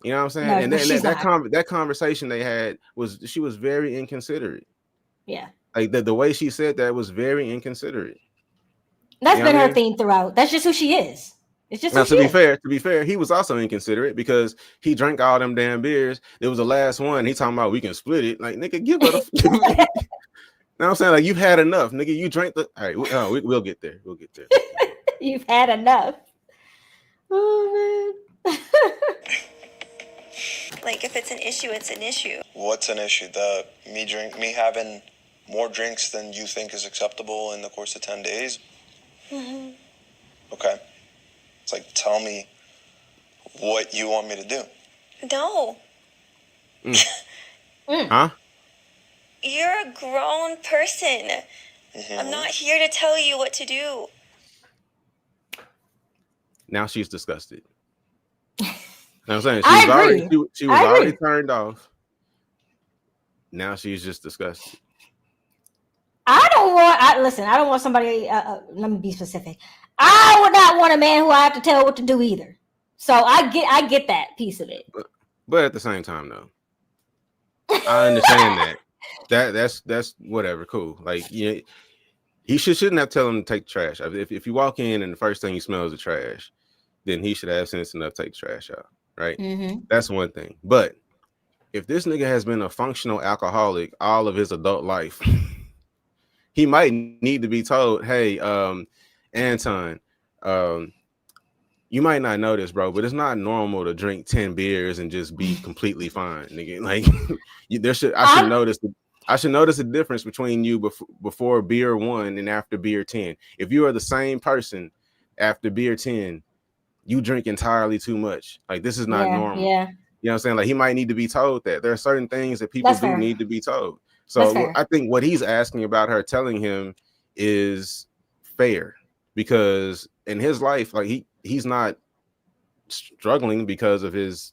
You know what I'm saying?
No,
and that conversation they had she was very inconsiderate.
Yeah.
Like the way she said that was very inconsiderate.
That's been her theme throughout. That's just who she is. It's just
now, to be fair, he was also inconsiderate because he drank all them damn beers. It was the last one. He talking about we can split it. Like, nigga, give her the. You know what I'm saying? Like, you've had enough, nigga. You drank the. All right, we'll get there. We'll get there.
You've had enough. Oh man.
Like, if it's an issue, it's an issue.
What's an issue? Me having more drinks than you think is acceptable in the course of 10 days?
Mm-hmm.
Okay. It's like, tell me what you want me to do.
No.
Huh?
You're a grown person. Mm-hmm. I'm not here to tell you what to do.
Now she's disgusted. You know what I'm saying? She was already turned off. Now she's just disgusted.
I don't want somebody. Let me be specific. I would not want a man who I have to tell what to do either. So I get that piece of it.
But at the same time, though, I understand that's whatever. Cool. Like, he shouldn't have tell him to take the trash. If you walk in and the first thing you smell is the trash, then he should have sense enough to take the trash out. Right. Mm-hmm. That's one thing. But if this nigga has been a functional alcoholic all of his adult life, he might need to be told, hey, Anton, you might not know this, bro, but it's not normal to drink 10 beers and just be completely fine, nigga. Like, I should notice the difference between you before beer 1 and after beer 10. If you are the same person after beer 10, you drink entirely too much. Like, this is not normal. Yeah. You know what I'm saying? Like, he might need to be told that. There are certain things that people need to be told. So I think what he's asking about her telling him is fair, because in his life, like, he's not struggling because of his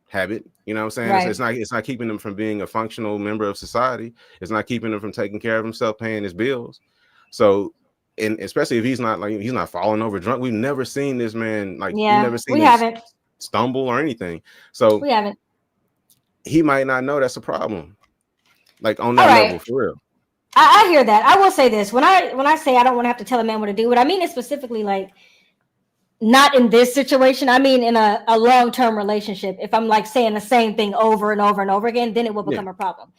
habit. You know what I'm saying? Right. It's not keeping him from being a functional member of society. It's not keeping him from taking care of himself, paying his bills. So, and especially if he's not falling over drunk. We've never seen this man we've never seen him stumble or anything. So
we haven't.
He might not know that's a problem. Like, on that level, for real.
I hear that. I will say this. When I say I don't want to have to tell a man what to do, what I mean is specifically, like, not in this situation. I mean in a long-term relationship. If I'm like saying the same thing over and over and over again, then it will become a problem.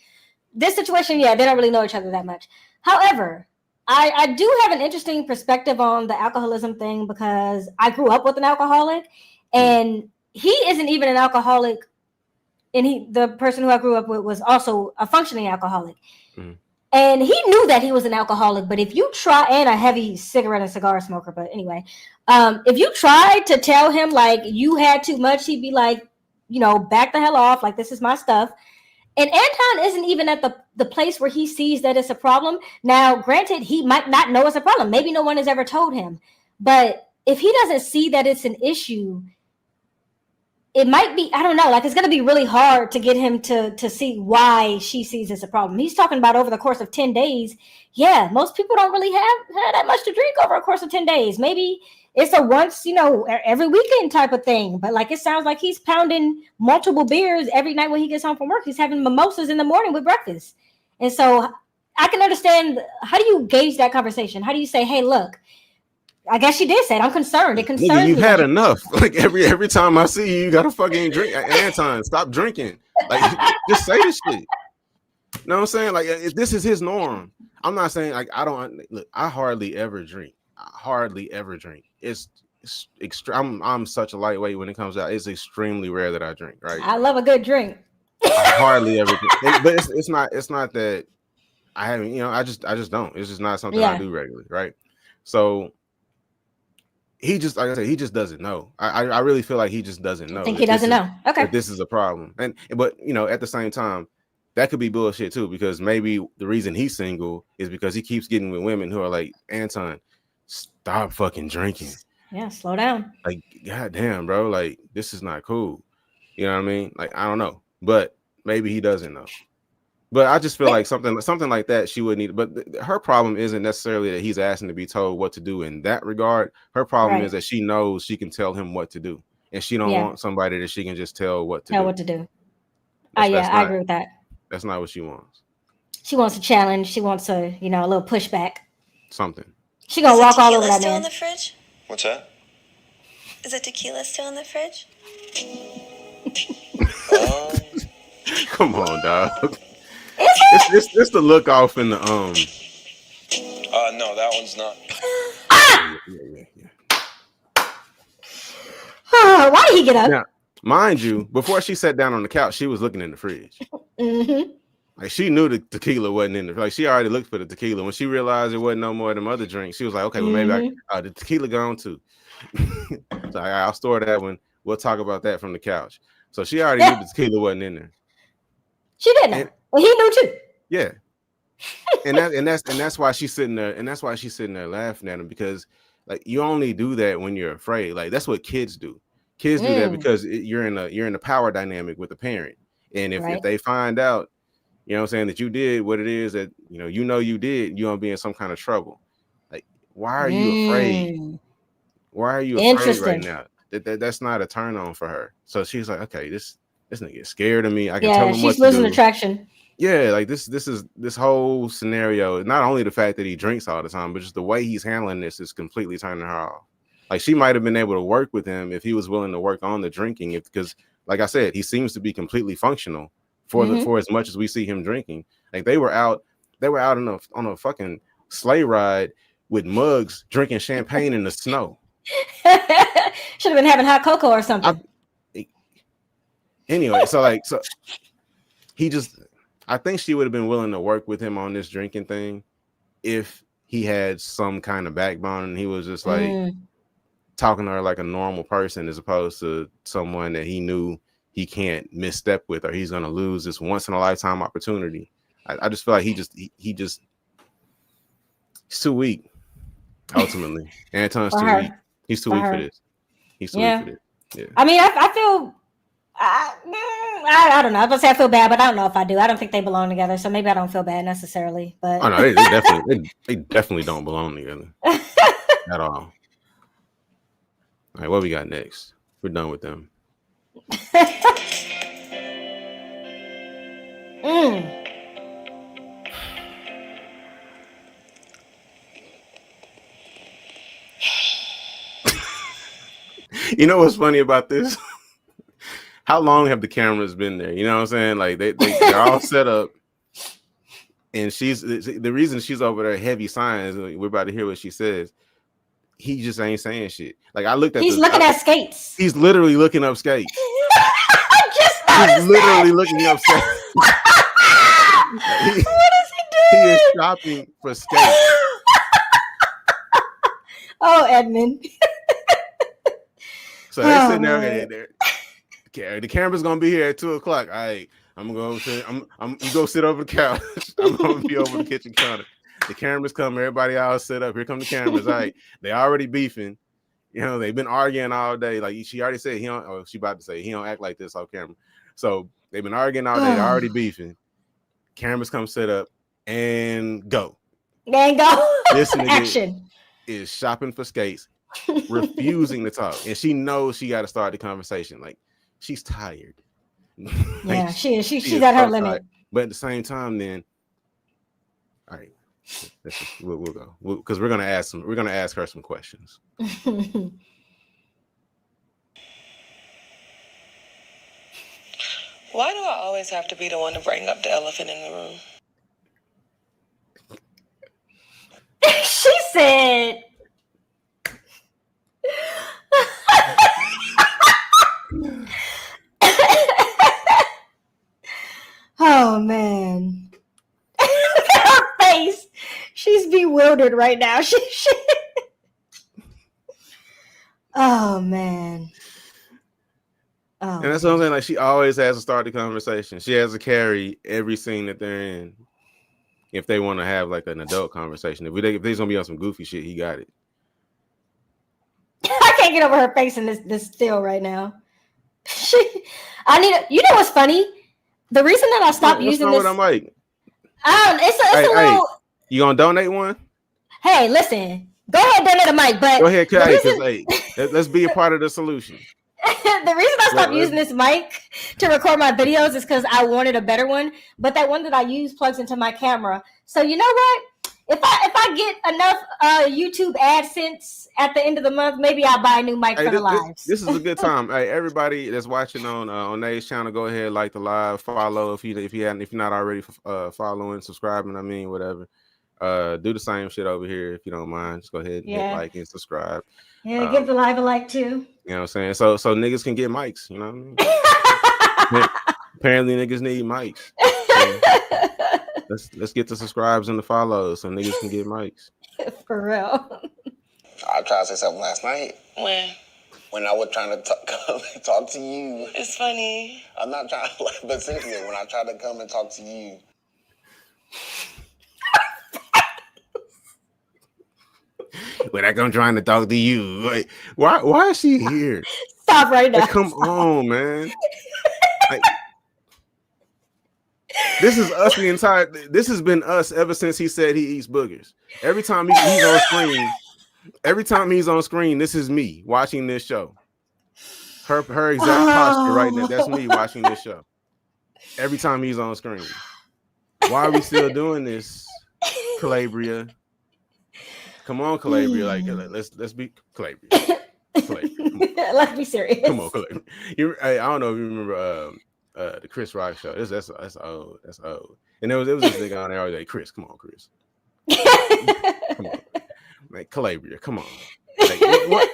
This situation, they don't really know each other that much. However, I do have an interesting perspective on the alcoholism thing, because I grew up with an alcoholic, and he isn't even an alcoholic. And the person who I grew up with was also a functioning alcoholic. Mm-hmm. And he knew that he was an alcoholic. But if you try, and a heavy cigarette and cigar smoker, but anyway, if you tried to tell him, like, you had too much, he'd be like, back the hell off. Like, this is my stuff. And Anton isn't even at the place where he sees that it's a problem. Now, granted, he might not know it's a problem. Maybe no one has ever told him. But if he doesn't see that it's an issue, it might be, I don't know, like, it's going to be really hard to get him to see why she sees as a problem. He's talking about over the course of 10 days. Yeah, most people don't really have that much to drink over a course of 10 days. Maybe it's a once, every weekend type of thing. But, like, it sounds like he's pounding multiple beers every night when he gets home from work. He's having mimosas in the morning with breakfast. And so I can understand, how do you gauge that conversation? How do you say, hey, look, I guess she did say it. I'm concerned. It concerns me.
You've had enough. Like, every time I see you gotta fucking drink. Anton, stop drinking. Like, just say this shit. You know what I'm saying? Like, if this is his norm. I'm not saying, like, I hardly ever drink. It's extreme. I'm such a lightweight when it comes out. It's extremely rare that I drink, right?
I love a good drink.
I hardly ever drink. But it's not that I haven't, I just don't. It's just not something I do regularly, right? So he just, like I said, he just doesn't know. I really feel like he just doesn't know.
I think he doesn't know. Okay.
That this is a problem. But at the same time, that could be bullshit too, because maybe the reason he's single is because he keeps getting with women who are like, Anton, stop fucking drinking.
Yeah, slow down.
Like, goddamn, bro, like this is not cool. You know what I mean? Like, I don't know, but maybe he doesn't know. But I just feel like something like that she would need. But her problem isn't necessarily that he's asking to be told what to do in that regard. Her problem is that she knows she can tell him what to do, and she don't want somebody that she can just tell what to do. I agree with that. That's not what she wants.
She wants a challenge. She wants a little pushback.
Something.
She gonna walk all over that man.
In the fridge?
What's that?
Is the tequila still in the fridge?
Come on, dog. It's the look off in the
no, that one's not.
Why did he get up?
Now, mind you, before she sat down on the couch, she was looking in the fridge.
Mm-hmm.
Like, she knew the tequila wasn't in there. Like, she already looked for the tequila. When she realized it wasn't no more of them other drinks, she was like, okay, well, maybe the tequila gone too. So I'll store that one. We'll talk about that from the couch. So she already knew the tequila wasn't in there.
She didn't know. Well, he knew too.
Yeah. And that's why she's sitting there, and that's why she's sitting there laughing at him, because like, you only do that when you're afraid. Like, that's what kids do. Kids do that because you're in a power dynamic with the parent. And if they find out, you know what I'm saying, that you did what it is that you did, you're gonna be in some kind of trouble. Like, why are you afraid? Why are you afraid right now? That's not a turn on for her. So she's like, okay, this nigga is scared of me. I can tell him what to do.
She's losing attraction.
Yeah, like this whole scenario, not only the fact that he drinks all the time, but just the way he's handling this is completely turning her off. Like, she might have been able to work with him if he was willing to work on the drinking, because like I said, he seems to be completely functional for as much as we see him drinking. Like, they were out on a fucking sleigh ride with mugs drinking champagne in the snow.
Should have been having hot cocoa or something.
Anyway, so I think she would have been willing to work with him on this drinking thing if he had some kind of backbone and he was just like talking to her like a normal person, as opposed to someone that he knew he can't misstep with, or he's gonna lose this once in a lifetime opportunity. I just feel like he's too weak. Ultimately, Anton's too weak. He's too weak for this. He's too weak for this. Yeah. I
mean, I feel. I don't know. I was gonna say I feel bad, but I don't know if I do. I don't think they belong together, so maybe I don't feel bad necessarily. But
no, they definitely don't belong together at all. All right, what we got next? We're done with them. You know what's funny about this? How long have the cameras been there? You know what I'm saying? Like, they're all set up, and the reason she's over there heavy signs. We're about to hear what she says. He just ain't saying shit. Like, I looked at.
He's looking at skates.
He's literally looking up skates.
He's
literally looking up skates.
What is he doing?
He is shopping for skates.
Oh, Edmond.
So they sitting there. The camera's gonna be here at 2:00. All right, I'm gonna go. You go sit over the couch. I'm gonna be over the kitchen counter. The cameras come. Everybody all set up. Here come the cameras. All right, they already beefing. You know, they've been arguing all day. Like, she already said, she about to say he don't act like this off camera. So they've been arguing all day. Already beefing. Cameras come set up and go.
And go.
This nigga
Action
is shopping for skates, refusing to talk, and she knows she got to start the conversation. Like, she's tired.
Yeah, she is. She's at her limit.
Tired. But at the same time, then, all right, we'll go, because we're gonna ask her some questions.
Why do I always have to be the one to bring up the elephant in the room?
She said. Oh man. Look at her face. She's bewildered right now. She Oh man. Oh,
and that's what I'm saying. Like, she always has to start the conversation. She has to carry every scene that they're in if they want to have like an adult conversation. If there's gonna be on some goofy shit, he got it.
can't get over her face in this still right now. You know what's funny? The reason that I stopped using this.
I'm like,
it's a little.
You gonna donate one?
Hey, listen. Go ahead, donate a mic. But
go ahead, because let's be a part of the solution.
The reason I stopped using this mic to record my videos is because I wanted a better one. But that one that I use plugs into my camera. So you know what? If I get enough YouTube AdSense at the end of the month, maybe I'll buy a new mic for the lives.
This is a good time. Hey, everybody that's watching on Nate's channel, go ahead, like the live, follow if you're not already following, subscribing. I mean, whatever. Do the same shit over here if you don't mind. Just go ahead and hit like and subscribe.
Yeah, give the live a like too.
You know what I'm saying? So niggas can get mics. You know what I mean? Apparently niggas need mics. So let's get the subscribes and the follows so niggas can get mics.
For real.
I tried to say something last night.
When
I was trying to talk to you.
It's funny.
I'm not trying to, but seriously, when I tried to come and talk to you.
When I'm trying to talk to you, like, why is she here?
Stop right now.
Like, come on, man. Like, this is us the entire. This has been us ever since he said he eats boogers. Every time he's on screen, this is me watching this show. Her exact posture right now. That's me watching this show. Every time he's on screen. Why are we still doing this, Kalybriah? Come on, Kalybriah. Like, let's be Kalybriah.
Let's be serious.
Come on, Kalybriah. I don't know if you remember the Chris Rock show. That's old. That's old. And there was this nigga on there all day. Chris, come on, Chris. Come on, like Kalybriah. Come on. Like,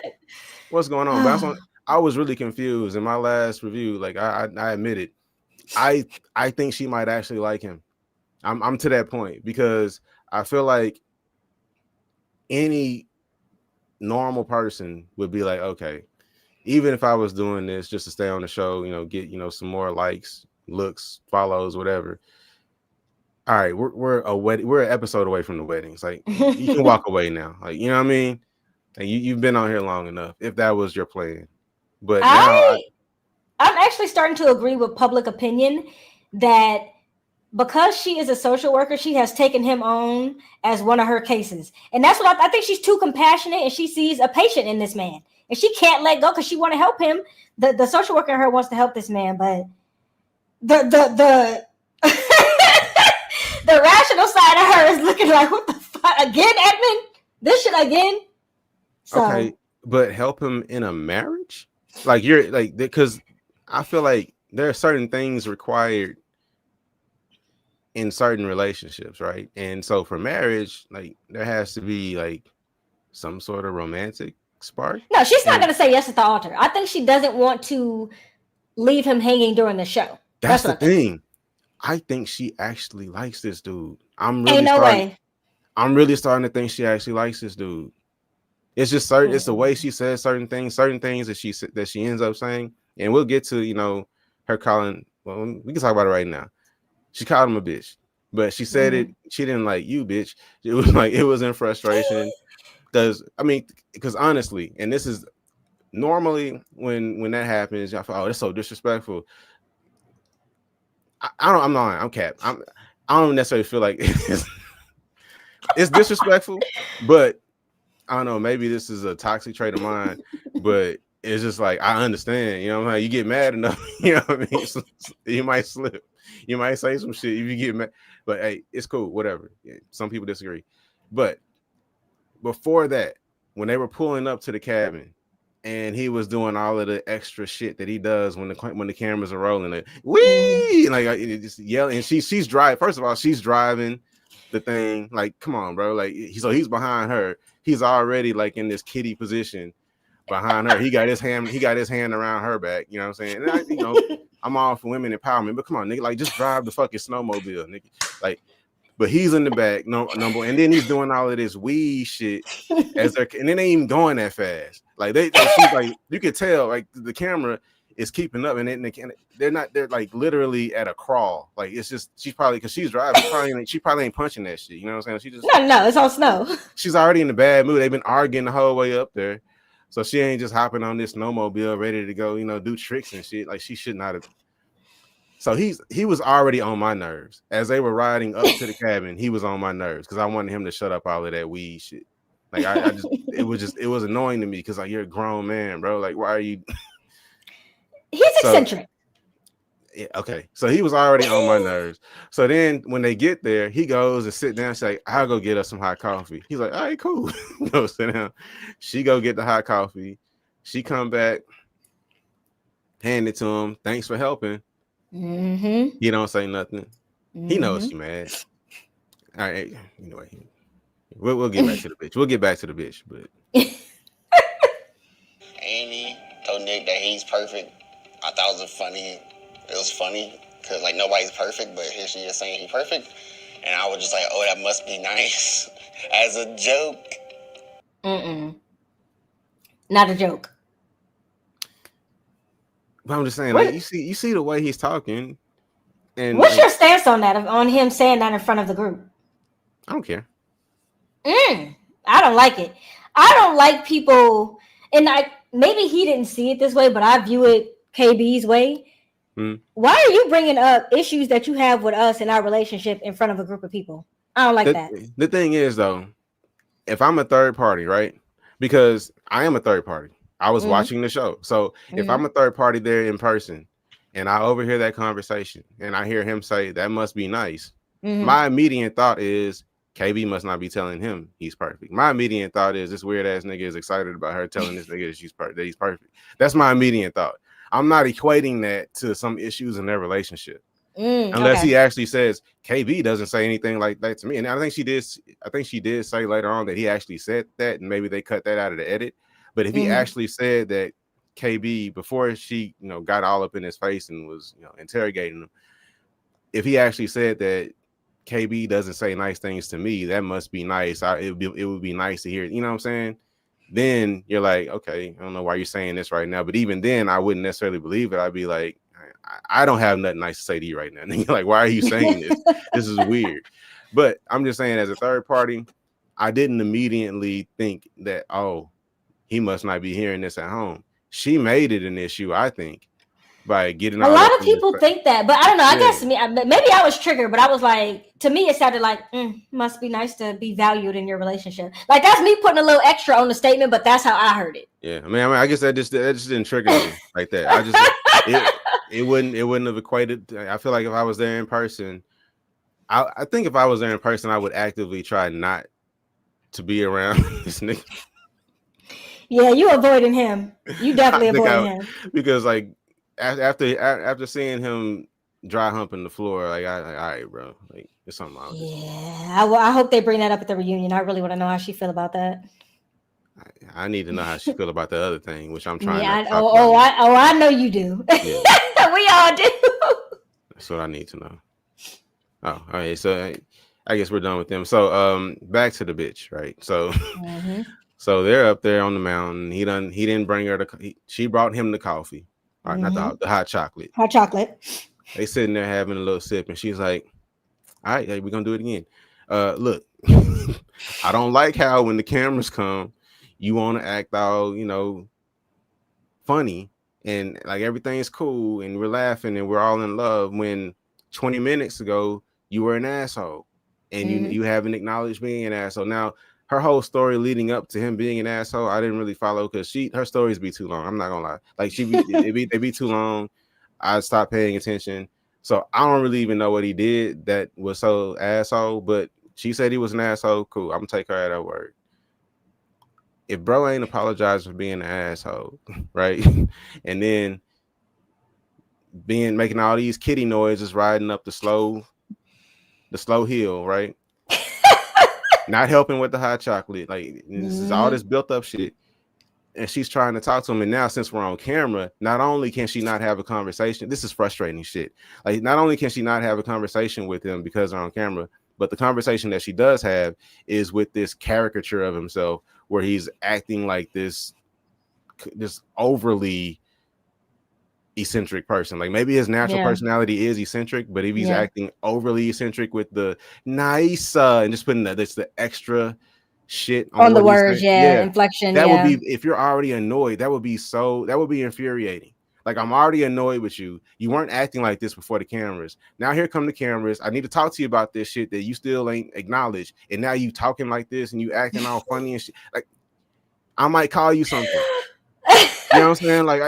what's going on? But I was really confused in my last review. Like I admit it. I think she might actually like him. I'm to that point because I feel like any normal person would be like, okay, even if I was doing this just to stay on the show, get some more likes, looks, follows, whatever. All right, we're an episode away from the weddings. Like, you can walk away now. Like, you know what I mean? Like, you've been on here long enough. If that was your plan, but now
I'm actually starting to agree with public opinion that because she is a social worker, she has taken him on as one of her cases. And that's what I think she's too compassionate and she sees a patient in this man. And she can't let go because she want to help him. The social worker in her wants to help this man, but the the rational side of her is looking like, what the fuck? Again, Edmond? This shit again? So,
okay, but help him in a marriage? Like, you're like, because I feel like there are certain things required in certain relationships, right? And so for marriage, like, there has to be like some sort of romantic spark.
No, she's not going to say yes at the altar. I think she doesn't want to leave him hanging during the show.
That's the thing. I think she actually likes this dude. I'm really starting to think she actually likes this dude. It's just certain. It's the way she says certain things that she ends up saying, and we'll get to her calling. Well, we can talk about it right now. She called him a bitch, but she said it. She didn't like you, bitch. It was like it was in frustration. Because honestly, and this is normally when that happens, y'all feel, oh, that's so disrespectful. I'm capped. I don't necessarily feel like it's disrespectful, but I don't know. Maybe this is a toxic trait of mine, but it's just like I understand. You know what I mean? You get mad enough, you know what I mean? So you might slip. You might say some shit if you get mad, but hey, it's cool. Whatever. Yeah, some people disagree, but before that, when they were pulling up to the cabin, and he was doing all of the extra shit that he does when the cameras are rolling, like wee, like just yelling. And she's driving. First of all, she's driving the thing. Like, come on, bro. Like, he's behind her. He's already like in this kiddie position behind her. He got his hand around her back. You know what I'm saying? And I'm all for women empowerment, but come on, nigga, like just drive the fucking snowmobile, nigga. Like, but he's in the back, number, and then he's doing all of this weed shit and then they ain't even going that fast. Like she's like, you could tell, like the camera is keeping up, and then they're like literally at a crawl. Like, it's just she's probably, because she's driving, she probably ain't punching that shit. You know what I'm saying? She just
no, it's all snow.
She's already in a bad mood. They've been arguing the whole way up there. So she ain't just hopping on this snowmobile ready to go, do tricks and shit. Like she should not have. So he was already on my nerves as they were riding up to the cabin. He was on my nerves because I wanted him to shut up all of that weed shit. Like I just it was annoying to me because like you're a grown man, bro. Like why are you?
He's eccentric.
Yeah, okay. So he was already on my nerves. So then when they get there, he goes and sit down. She's like, I'll go get us some hot coffee. He's like, all right, cool. Go sit down. She go get the hot coffee. She come back, hand it to him. Thanks for helping.
Mm-hmm.
He don't say nothing.
Mm-hmm.
He knows she mad. All right. Anyway, we'll get back to the bitch. We'll get back to the bitch, but
Annie told Nick that he's perfect. I thought it was funny. It was funny because like nobody's perfect, but here she is saying he's perfect, and I was just like, oh, that must be nice as a joke.
Not a joke.
I'm just saying, like you see the way he's talking. And
what's your stance on that? On him saying that in front of the group?
I don't care.
I don't like it. I don't like people, and maybe he didn't see it this way, but I view it KB's way. Why are you bringing up issues that you have with us in our relationship in front of a group of people? I don't like that.
The thing is, though, if I'm a third party, right? Because I am a third party. I was watching the show. So if I'm a third party there in person and I overhear that conversation and I hear him say, that must be nice. My immediate thought is KB must not be telling him he's perfect. My immediate thought is this weird ass nigga is excited about her telling this nigga that he's perfect. That's my immediate thought. I'm not equating that to some issues in their relationship. Unless he actually says KB doesn't say anything like that to me. And I think she did say later on that he actually said that, and maybe they cut that out of the edit. But if he actually said that KB, before she, got all up in his face and was, interrogating him, if he actually said that KB doesn't say nice things to me, that must be nice. It would be nice to hear. You know what I'm saying? Then you're like, okay, I don't know why you're saying this right now. But even then, I wouldn't necessarily believe it. I'd be like, I don't have nothing nice to say to you right now. And you're like, why are you saying this? This is weird. But I'm just saying, as a third party, I didn't immediately think that, oh, he must not be hearing this at home. She made it an issue, I think, by getting
a lot of people think that, but I don't know. I guess maybe I was triggered, but I was like, to me, it sounded like must be nice to be valued in your relationship. Like that's me putting a little extra on the statement, but that's how I heard it.
Yeah, I mean, I guess that just didn't trigger me like that. I just it wouldn't have equated. I feel like if I was there in person, I think if I was there in person, I would actively try not to be around this nigga.
Yeah, you avoiding him. You definitely avoiding him
because like after seeing him dry humping the floor, like all right, bro, like there's something wrong.
Yeah, I hope they bring that up at the reunion. I really want to know how she feel about that.
I need to know how she feel about the other thing, which I'm trying.
Yeah, I know you do. Yeah. We all do.
That's what I need to know. Oh, all right. So I guess we're done with them. So back to the bitch, right? So so they're up there on the mountain. He didn't bring her she brought him the coffee. All right, not the hot chocolate.
Hot chocolate.
They sitting there having a little sip, and she's like, all right, we're gonna do it again. Look, I don't like how when the cameras come, you want to act all, funny and like everything's cool and we're laughing and we're all in love when 20 minutes ago you were an asshole and you haven't acknowledged being an asshole. Now her whole story leading up to him being an asshole, I didn't really follow because her stories be too long. I'm not gonna lie, like they be too long. I stopped paying attention, so I don't really even know what he did that was so asshole. But she said he was an asshole. Cool, I'm gonna take her at her word. If bro ain't apologized for being an asshole, right? And then making all these kitty noises riding up the slow hill, right? Not helping with the hot chocolate. Like this is all this built up shit. And she's trying to talk to him. And now since we're on camera, not only can she not have a conversation, this is frustrating shit. Like not only can she not have a conversation with him because they're on camera, but the conversation that she does have is with this caricature of himself where he's acting like this overly eccentric person. Like maybe his natural personality is eccentric, but if he's acting overly eccentric with the nice and just putting that's the extra shit
on the
what he's
words,
saying.
inflection.
That would be, if you're already annoyed, that would be infuriating. Like, I'm already annoyed with you. You weren't acting like this before the cameras. Now here come the cameras. I need to talk to you about this shit that you still ain't acknowledged. And now you talking like this and you acting all funny and shit. Like, I might call you something. You know what I'm saying? Like,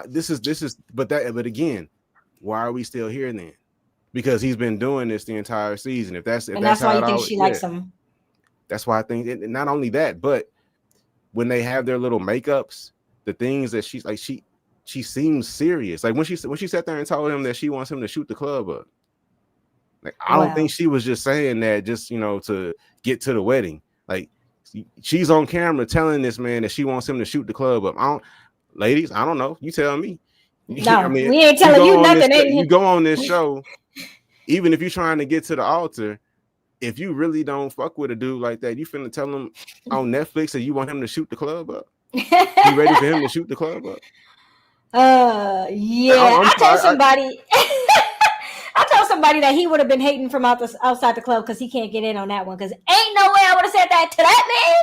this is, but again, why are we still here then? Because he's been doing this the entire season. If that's
why you think she likes him.
That's why I think, and not only that, but when they have their little makeups, the things that she's like, she seems serious. Like when she sat there and told him that she wants him to shoot the club up. Like, I don't think she was just saying that just, to get to the wedding. Like, she's on camera telling this man that she wants him to shoot the club up. Ladies, I don't know. You tell me.
No, I mean, we ain't telling you nothing.
You go on this show, even if you're trying to get to the altar, if you really don't fuck with a dude like that, you finna tell him on Netflix that you want him to shoot the club up. You ready for him to shoot the club up?
I told somebody I told somebody that he would have been hating from outside the club because he can't get in on that one, because ain't no way I would have said that to that man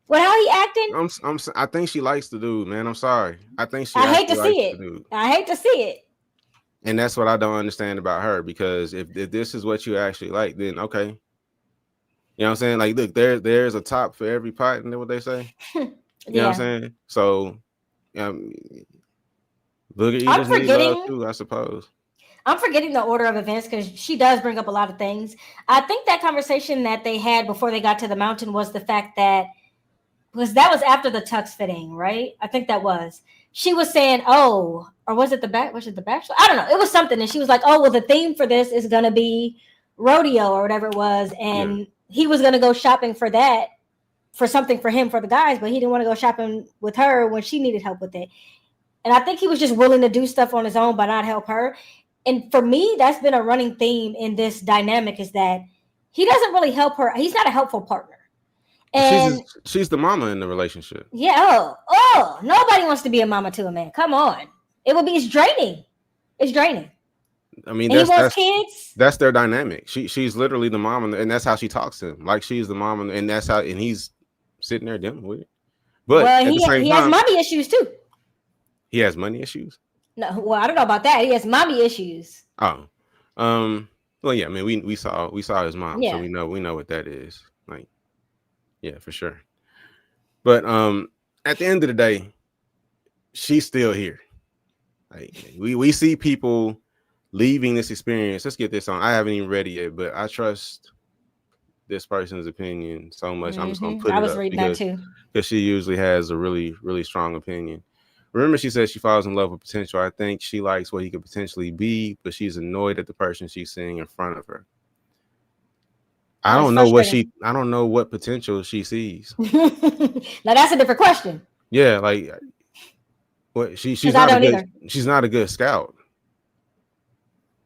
with how he acting.
I think she likes the dude, man. I'm sorry. I
hate to see it. I hate to see it.
And that's what I don't understand about her, because if this is what you actually like, then okay. You know what I'm saying? Like, look, there's a top for every pot, isn't that what they say? You know what I'm saying? So Booger Eaters need love too, I suppose.
I'm forgetting the order of events because she does bring up a lot of things. I think that conversation that they had before they got to the mountain was the fact that, because that was after the tux fitting, right? I think that was. She was saying, or was it the Bachelor? I don't know. It was something. And she was like, oh, well, the theme for this is going to be rodeo or whatever it was. And he was going to go shopping for that, for something for him, for the guys, but he didn't want to go shopping with her when she needed help with it. And I think he was just willing to do stuff on his own but not help her. And for me, that's been a running theme in this dynamic, is that he doesn't really help her. He's not a helpful partner. And
she's the mama in the relationship.
Yeah. Nobody wants to be a mama to a man. Come on. It's draining. It's draining.
I mean,
he wants kids.
That's their dynamic. She's literally the mom, and that's how she talks to him. Like, she's the mom, and that's how, and he's sitting there dealing with it. But he has mommy issues too. He has money issues?
No, well, I don't know about that. He has mommy issues.
Oh, well, yeah. I mean, we saw his mom, so we know what that is. Like, yeah, for sure. But at the end of the day, she's still here. Like, we see people leaving this experience. Let's get this on. I haven't even read it yet, but I trust this person's opinion so much. I'm just gonna put it up. I was reading that too, because she usually has a really, really strong opinion. Remember, she said she falls in love with potential. I think she likes what he could potentially be, but she's annoyed at the person she's seeing in front of her. I don't know what potential she sees.
Now that's a different question.
Yeah, like, what she's not a good scout.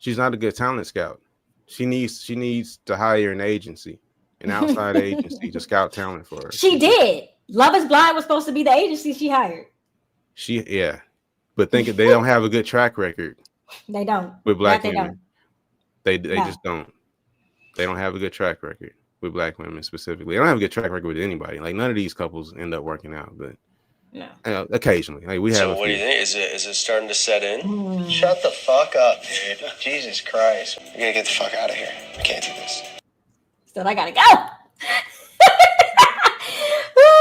She's not a good talent scout. She needs to hire an outside agency to scout talent for her.
She did. Love is Blind was supposed to be the agency she hired.
But think they don't have a good track record.
They don't.
With black women. They just don't. They don't have a good track record with black women specifically. They don't have a good track record with anybody. Like, none of these couples end up working out, but occasionally, like, we have.
So what do you think? Is it starting to set in?
Shut the fuck up, dude. Jesus Christ. We're gonna get the fuck out of here. I can't do this.
So I gotta go.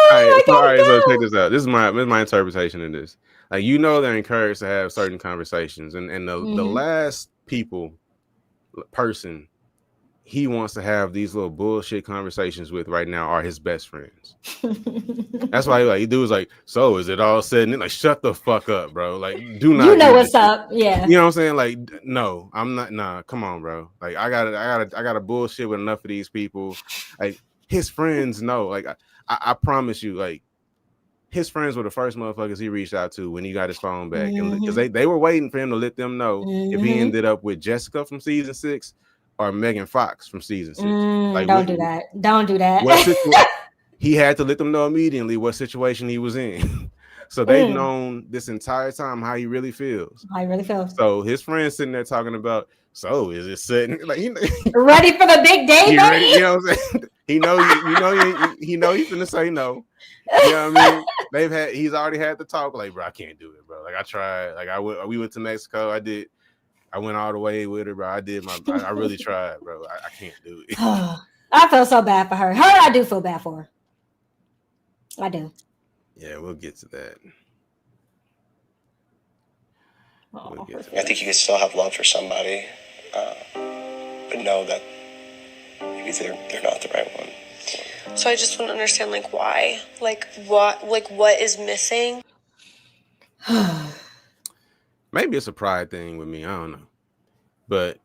All right, so check this out. This is my interpretation of this. Like, they're encouraged to have certain conversations, and the last person he wants to have these little bullshit conversations with right now are his best friends. That's why he was like, so is it all said? And like, shut the fuck up, bro. Like, do not.
You know what's up, yeah.
You know what I'm saying? Like, no, I'm not. Nah, come on, bro. Like, I gotta bullshit with enough of these people. Like, his friends know. Like, I promise you, like, his friends were the first motherfuckers he reached out to when he got his phone back, because they were waiting for him to let them know if he ended up with Jessica from season 6 or Megan Fox from season 6. Like,
don't do that.
He had to let them know immediately what situation he was in. So they've known this entire time how he really feels. So his friends sitting there talking about, so is it sitting like,
ready for the big day, buddy?
Ready, you know what I'm saying? He know he's finna say no. You know what I mean? He's already had the talk. Like, bro, I can't do it, bro. Like, I tried. Like, we went to Mexico. I went all the way with her, bro. I really tried, bro. I can't do it.
I feel so bad for her. I do feel bad for her. I do.
Yeah, we'll get to that.
I think you can still have love for somebody, but know that maybe they're not the right one.
So I just want to understand, like, why, what is missing?
Maybe it's a pride thing with me. I don't know, but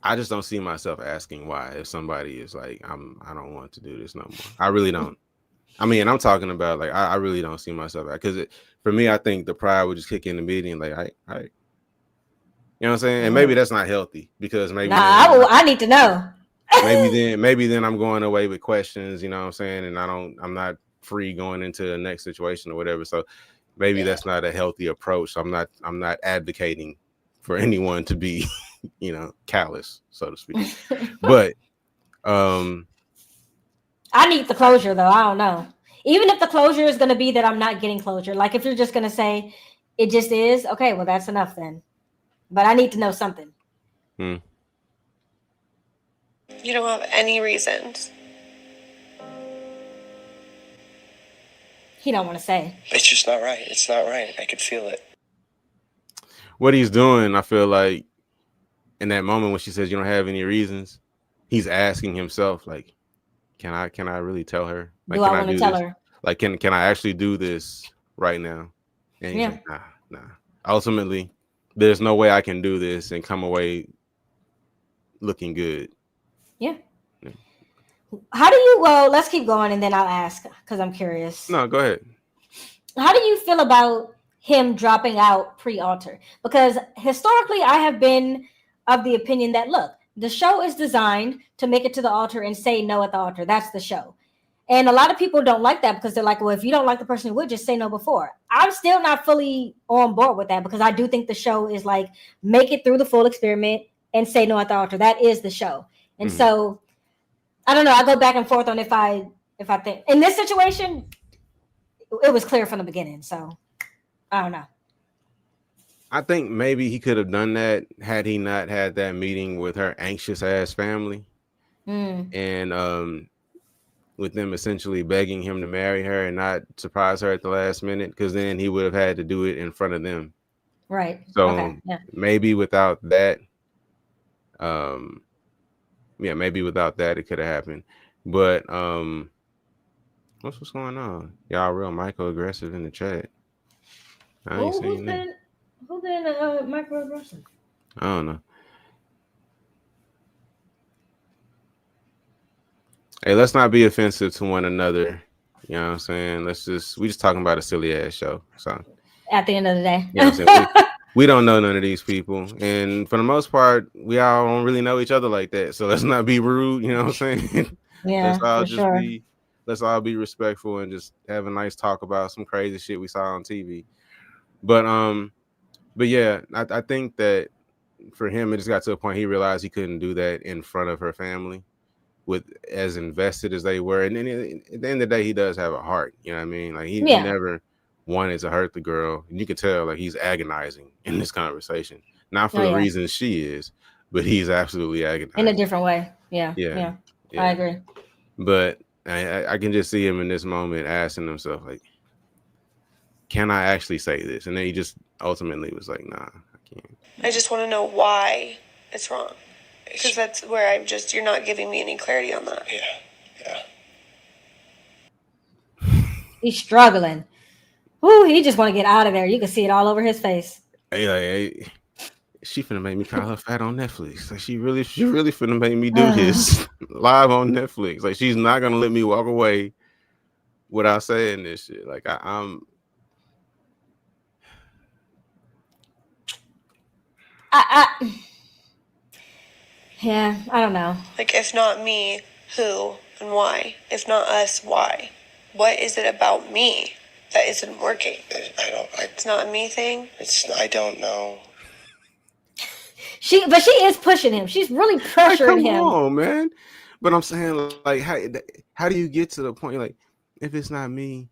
I just don't see myself asking why. If somebody is like, I don't want to do this no more. I really don't. I mean, I'm talking about like I really don't see myself because for me, I think the pride would just kick in the meeting. Like, I, you know what I'm saying? And maybe that's not healthy because maybe
I need to know.
maybe then I'm going away with questions. You know what I'm saying? And I'm not free going into the next situation or whatever. So maybe that's not a healthy approach. I'm not advocating for anyone to be, callous, so to speak. But
I need the closure, though. I don't know. Even if the closure is going to be that I'm not getting closure. Like, if you're just going to say it just is, okay, well, that's enough then. But I need to know something.
You don't have any reasons.
He don't want to say.
It's just not right. It's not right. I could feel it.
What he's doing, I feel like, in that moment when she says you don't have any reasons, he's asking himself, like, can I really tell her? Like,
do I want to tell her?
Like, can I actually do this right now? And he's like, nah. Ultimately, there's no way I can do this and come away looking good.
Yeah. How do you? Well, let's keep going, and then I'll ask because I'm curious.
No, go ahead.
How do you feel about him dropping out pre-altar? Because historically, I have been of the opinion that, look, the show is designed to make it to the altar and say no at the altar. That's the show. And a lot of people don't like that because they're like, well, if you don't like the person who would, just say no before. I'm still not fully on board with that because I do think the show is like, make it through the full experiment and say no at the altar. That is the show. And so, I don't know. I go back and forth on if I think in this situation, it was clear from the beginning. So I don't know.
I think maybe he could have done that had he not had that meeting with her anxious ass family. And with them essentially begging him to marry her and not surprise her at the last minute, because then he would have had to do it in front of them.
Right.
So maybe without that, maybe without that it could have happened. But what's going on? Y'all real microaggressive in the chat. I ain't seen that.
Who been microaggression?
I don't know. Hey, let's not be offensive to one another. You know what I'm saying? We just talking about a silly ass show. So
at the end of the day,
you know what I'm saying? we don't know none of these people. And for the most part, we all don't really know each other like that. So let's not be rude, you know what I'm saying?
Yeah.
Let's all be respectful and just have a nice talk about some crazy shit we saw on TV. But yeah, I think that for him, it just got to a point he realized he couldn't do that in front of her family, with as invested as they were. And then at the end of the day, he does have a heart. You know what I mean? Like he never wanted to hurt the girl. And you can tell like he's agonizing in this conversation. Not for the reasons she is, but he's absolutely agonizing.
In a different way. Yeah. I agree.
But I can just see him in this moment asking himself, like, can I actually say this? And then he just ultimately was like, nah, I can't.
I just want to know why it's wrong. Because that's where you're not giving me any clarity on that.
Yeah.
He's struggling. Ooh, he just want to get out of there. You can see it all over his face.
Hey, she finna make me call her fat on Netflix. Like she really finna make me do this live on Netflix. Like she's not gonna let me walk away without saying this shit. Like I'm.
Yeah, I don't know.
Like, if not me, who and why? If not us, why? What is it about me that isn't working? It's not a me thing.
I don't know.
But she is pushing him. She's really pressuring him.
Come on, man. But I'm saying, like, how do you get to the point? Like, if it's not me,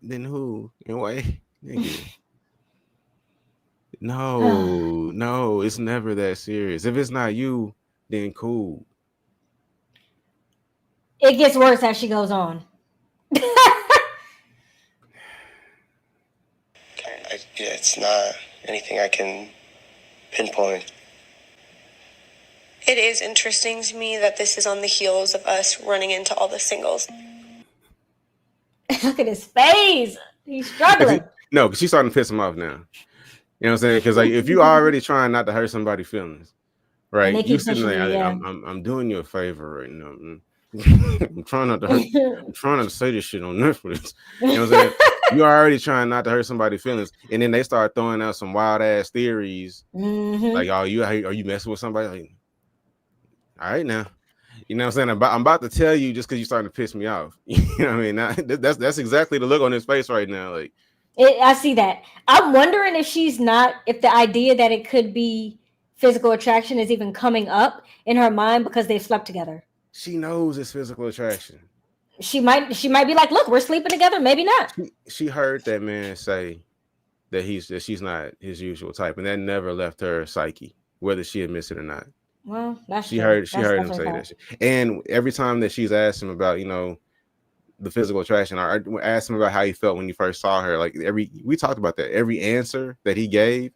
then who? And why? Nigga. No, it's never that serious. If it's not you, then cool.
It gets worse as she goes on.
It's not anything I can pinpoint.
It is interesting to me that this is on the heels of us running into all the singles.
Look at his face. He's struggling.
No, because she's starting to piss him off now. You know what I'm saying? Because like, if you already trying not to hurt somebody's feelings, right? You sitting there,
yeah.
I'm doing you a favor right now. I'm trying not to hurt. I'm trying not to say this shit on Netflix. You know what I'm saying? You're already trying not to hurt somebody's feelings, and then they start throwing out some wild ass theories, like, "Oh, are you messing with somebody?" Like, all right now, you know what I'm saying? I'm about to tell you just because you're starting to piss me off. You know what I mean? That's exactly the look on his face right now. Like,
I see that. I'm wondering if if the idea that it could be physical attraction is even coming up in her mind because they've slept together.
She knows it's physical attraction.
She might be like, look, we're sleeping together. Maybe not.
She heard that man say that she's not his usual type, and that never left her psyche, whether she admits it or not.
Well, that's
she heard him say that shit. And every time that she's asked him about, you know, the physical attraction, or asked him about how he felt when you first saw her, like we talked about that. Every answer that he gave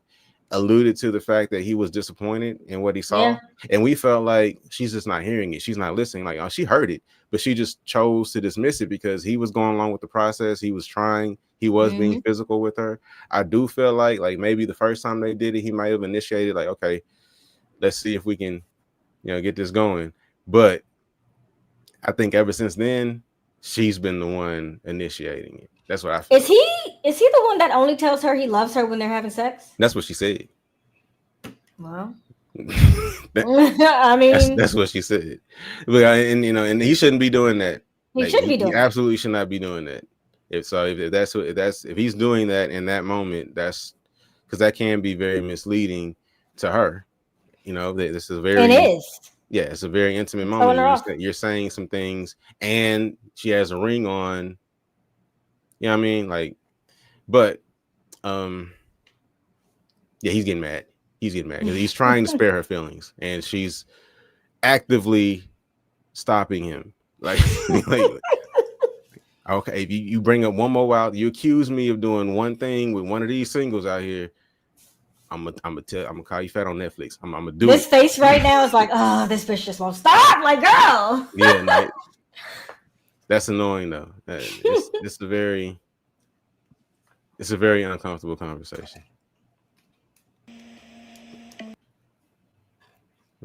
alluded to the fact that he was disappointed in what he saw, and we felt like she's just not hearing it, she's not listening. Like, oh, she heard it, but she just chose to dismiss it because he was going along with the process. He was trying, he was being physical with her. I do feel like maybe the first time they did it, he might have initiated, like, okay, let's see if we can, you know, get this going. But I think ever since then, she's been the one initiating it. That's what I feel. Is
he the one that only tells her he loves her when they're having sex?
That's what she said.
Well, I mean,
that's what she said. But and you know, and he shouldn't be doing that.
He
absolutely should not be doing that. If he's doing that in that moment, that's because that can be very misleading to her. You know, this is very.
It is.
Yeah, it's a very intimate moment. You're saying some things, and she has a ring on. You know what I mean? Like, but yeah, he's getting mad. He's getting mad because he's trying to spare her feelings, and she's actively stopping him. Like okay, if you bring up one more out, you accuse me of doing one thing with one of these singles out here, I'm gonna call you fat on Netflix. I'm gonna do
this face right now is like, oh, this bitch just won't stop. Like, girl.
Yeah, like, that's annoying though. It's a very uncomfortable conversation.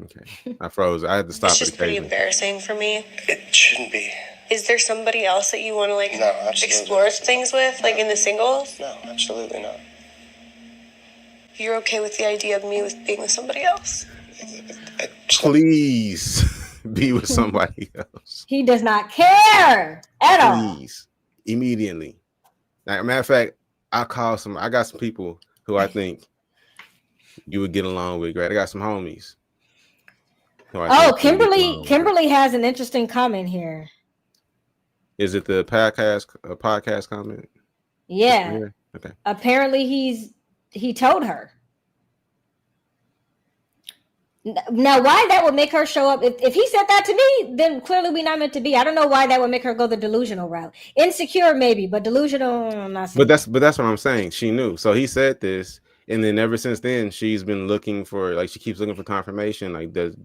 Okay, I froze. I had to stop.
It's just pretty embarrassing for me.
It shouldn't be.
Is there somebody else that you want to explore things with, like in the singles?
No, absolutely not.
You're okay with the idea of me being with somebody else?
Please be with somebody else.
He does not care at all.
Please, immediately. Like, matter of fact, I got some people who I think you would get along with. Right, I got some homies.
Kimberly has an interesting comment here.
Is it the podcast comment?
Yeah.
Okay.
Apparently he told her. Now, why that would make her show up? If he said that to me, then clearly we're not meant to be. I don't know why that would make her go the delusional route. Insecure, maybe, but delusional, I'm not saying.
But that's what I'm saying. She knew. So he said this, and then ever since then, she's been looking for, like, she keeps looking for confirmation. Like, does he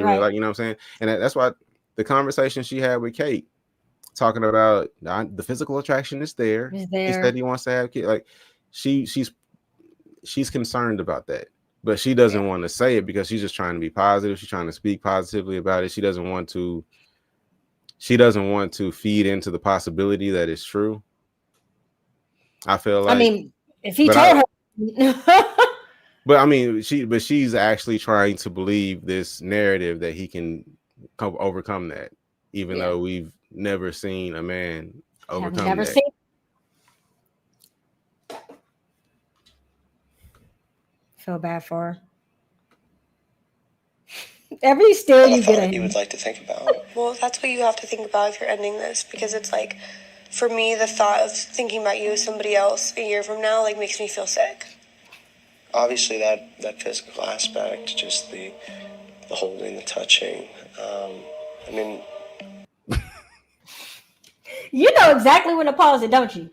really like, you know what I'm saying? And that's why the conversation she had with Kait, talking about the physical attraction is there. He said he wants to have kids. Like, she's concerned about that. But she doesn't want to say it because she's just trying to be positive. She's trying to speak positively about it. She doesn't want to feed into the possibility that it's true. I feel like,
I mean, if he told her
but I mean, she's actually trying to believe this narrative that he can overcome that, even though we've never seen a man overcome that.
Feel bad for her. Every still
on a
you get
thought you
him.
would like to think about.
Well, that's what you have to think about if you're ending this, because it's like, for me, the thought of thinking about you as somebody else a year from now, like, makes me feel sick.
Obviously, that physical aspect, just the holding, the touching. I mean,
You know exactly when to pause it, don't you?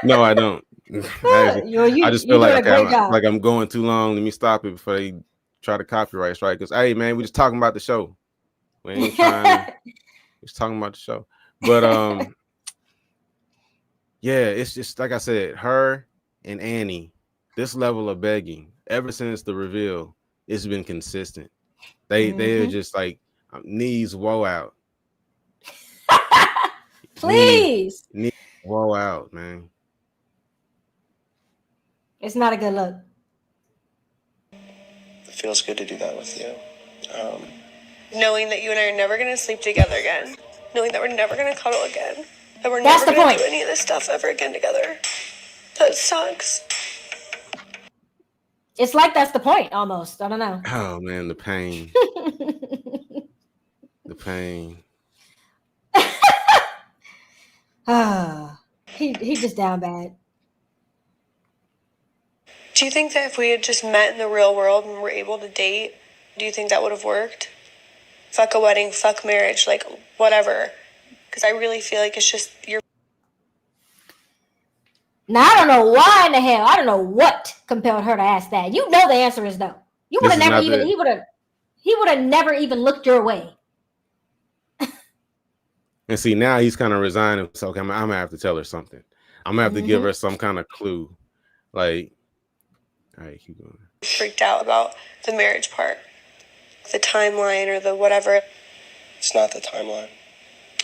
No, I don't. I just feel
You're doing
like
a great job.
I'm going too long. Let me stop it before they try to copyright strike. Because hey, man, we just talking about the show. We ain't trying. We're just talking about the show. But yeah, it's just like I said, her and Annie. This level of begging ever since the reveal, it's been consistent. They're just like knees woe out.
Please.
Knees woe out, man.
It's not a good look.
it feels good to do that with you.
Knowing that you and I are never going to sleep together again. Knowing that we're never going to cuddle again. That we're
That's
never
the
going
point.
to do any of this stuff ever again together. That sucks.
It's like that's the point almost. I don't know.
Oh man, the pain. The pain.
He just down bad.
Do you think that if we had just met in the real world and were able to date, do you think that would have worked? Fuck a wedding, fuck marriage, like whatever. Because I really feel like it's just you're.
Now I don't know why in the hell. I don't know what compelled her to ask that. You know the answer is no. You would have never even. He would have never even looked your way.
And see, now he's kind of resigning. So okay, I'm gonna have to tell her something. I'm gonna have to give her some kind of clue. Like, all right, keep going.
Freaked out about the marriage part, the timeline or the whatever.
It's not the timeline.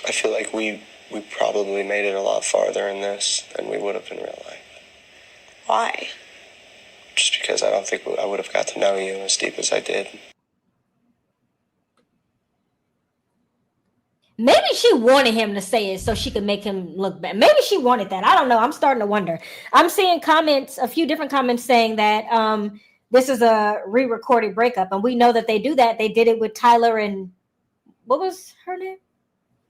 I feel like we probably made it a lot farther in this than we would have in real life.
Why?
Just because I don't think I would have got to know you as deep as I did.
Maybe she wanted him to say it so she could make him look bad. Maybe she wanted that. I don't know. I'm starting to wonder. I'm seeing comments, a few different comments saying that this is a re-recorded breakup. And we know that they do that. They did it with Tyler and what was her name?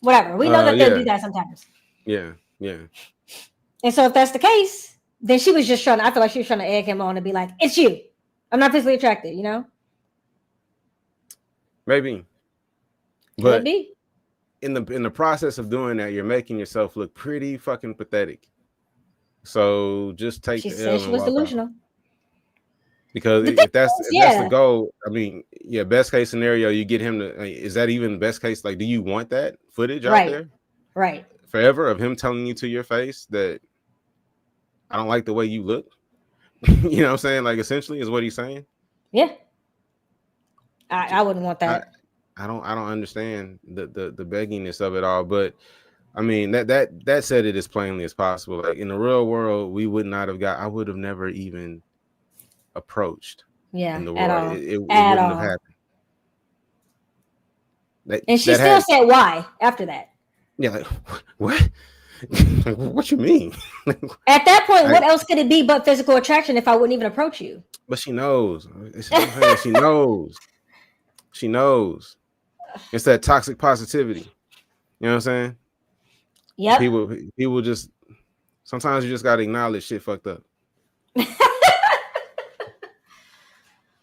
Whatever. We know that they do that sometimes.
Yeah.
And so if that's the case, then she was just I feel like she was trying to egg him on and be like, it's you. I'm not physically attracted, you know?
Maybe. But
Maybe.
in the process of doing that, you're making yourself look pretty fucking pathetic. So just take
She
the
said
L
she
and
was
walk
delusional.
out. Because if that's the goal, I mean, yeah, best case scenario, you get him to. Is that even best case? Like, do you want that footage out there?
Right.
Forever of him telling you to your face that I don't like the way you look. You know what I'm saying? Like, essentially, is what he's saying.
Yeah. I wouldn't want that.
I don't understand the beggingness of it all, but I mean that said it as plainly as possible. Like in the real world, we would not have I would have never even approached.
Yeah,
in the
at
world.
all.
It wouldn't have happened.
And she still said why after that.
Yeah, like what? What you mean?
At that point, what else could it be but physical attraction if I wouldn't even approach you?
But she knows. She knows. She knows. It's that toxic positivity. You know what I'm saying?
Yep.
People just sometimes you just gotta acknowledge shit fucked up.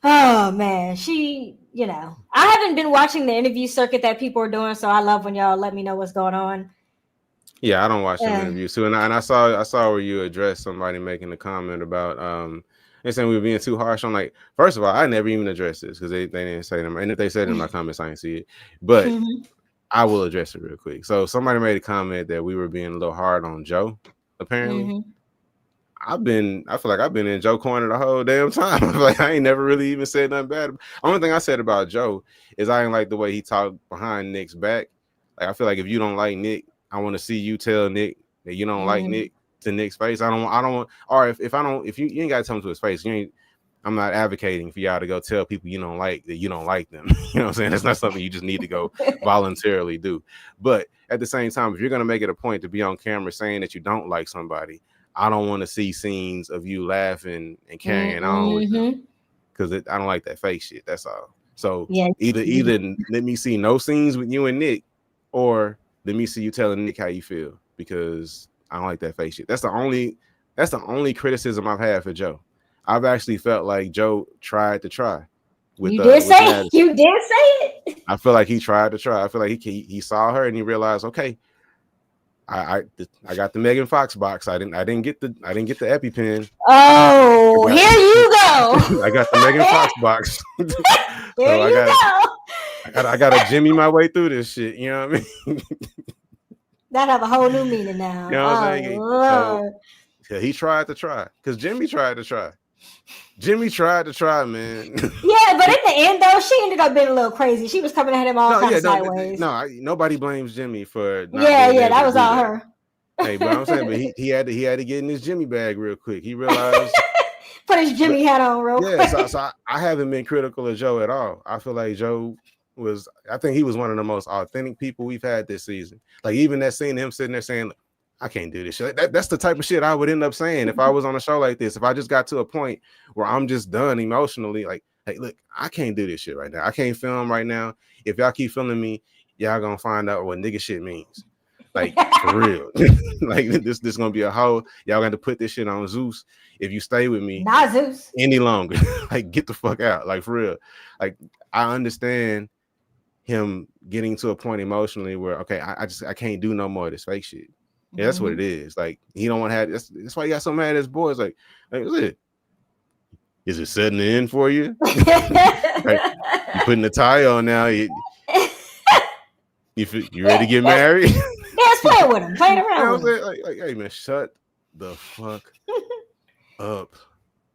Oh man, I haven't been watching the interview circuit that people are doing, so I love when y'all let me know what's going on.
Yeah, I don't watch them interviews too, and I saw where you addressed somebody making a comment about they saying we were being too harsh. I'm like, first of all, I never even addressed this because they didn't say them, and if they said it in my comments, I didn't see it. But I will address it real quick. So somebody made a comment that we were being a little hard on Joe. Apparently, I feel like I've been in Joe corner the whole damn time. I feel like I ain't never really even said nothing bad. Only thing I said about Joe is I didn't like the way he talked behind Nick's back. Like I feel like if you don't like Nick, I want to see you tell Nick that you don't like Nick to Nick's face. I don't want, or if you ain't gotta tell him to his face. I'm not advocating for y'all to go tell people you don't like that you don't like them. You know what I'm saying? That's not something you just need to go voluntarily do. But at the same time, if you're gonna make it a point to be on camera saying that you don't like somebody, I don't want to see scenes of you laughing and carrying on with them because I don't like that fake shit. That's all. So
Yeah.
either let me see no scenes with you and Nick, or let me see you telling Nick how you feel, because I don't like that fake shit. That's the only criticism I've had for Joe. I've actually felt like Joe tried to try. With,
You did
with
say
Madison.
you did say it.
I feel like he tried to try. I feel like he saw her and he realized, okay, I got the Megan Fox box. I didn't get the EpiPen.
Oh, here you go.
I got the Megan Fox box.
Here
So
you go.
I gotta Jimmy my way through this shit. You know what I mean?
That have a whole new meaning now.
You know what I'm saying?
Lord.
So he tried to try, because Jimmy tried to try. Jimmy tried to try, man.
Yeah, but in the end, though, she ended up being a little crazy. She was coming at him all kinds of sideways.
Nobody blames Jimmy for not
Yeah,
being able
that
to
was
do
all
that.
her.
Hey, but I'm saying, but he had to get in his Jimmy bag real quick. He realized
put his Jimmy hat on real quick.
So I haven't been critical of Joe at all. I feel like Joe I think he was one of the most authentic people we've had this season. Like, even that scene, him sitting there saying, I can't do this shit. That's the type of shit I would end up saying if I was on a show like this. If I just got to a point where I'm just done emotionally, like, hey, look, I can't do this shit right now. I can't film right now. If y'all keep filming me, y'all gonna find out what nigga shit means. Like, for real. Like, this gonna be a hoe. Y'all got to put this shit on Zeus if you stay with me
Not Zeus
any longer. Like, get the fuck out. Like, for real. Like, I understand him getting to a point emotionally where, okay, I can't do no more of this fake shit. Yeah, that's what it is. Like, he don't want to have that's why he got so mad at his boys. Like is it setting in for you? Like, you putting the tie on now. You ready to get married?
Yeah, play with him. Play around with him.
Like, hey man, shut the fuck up.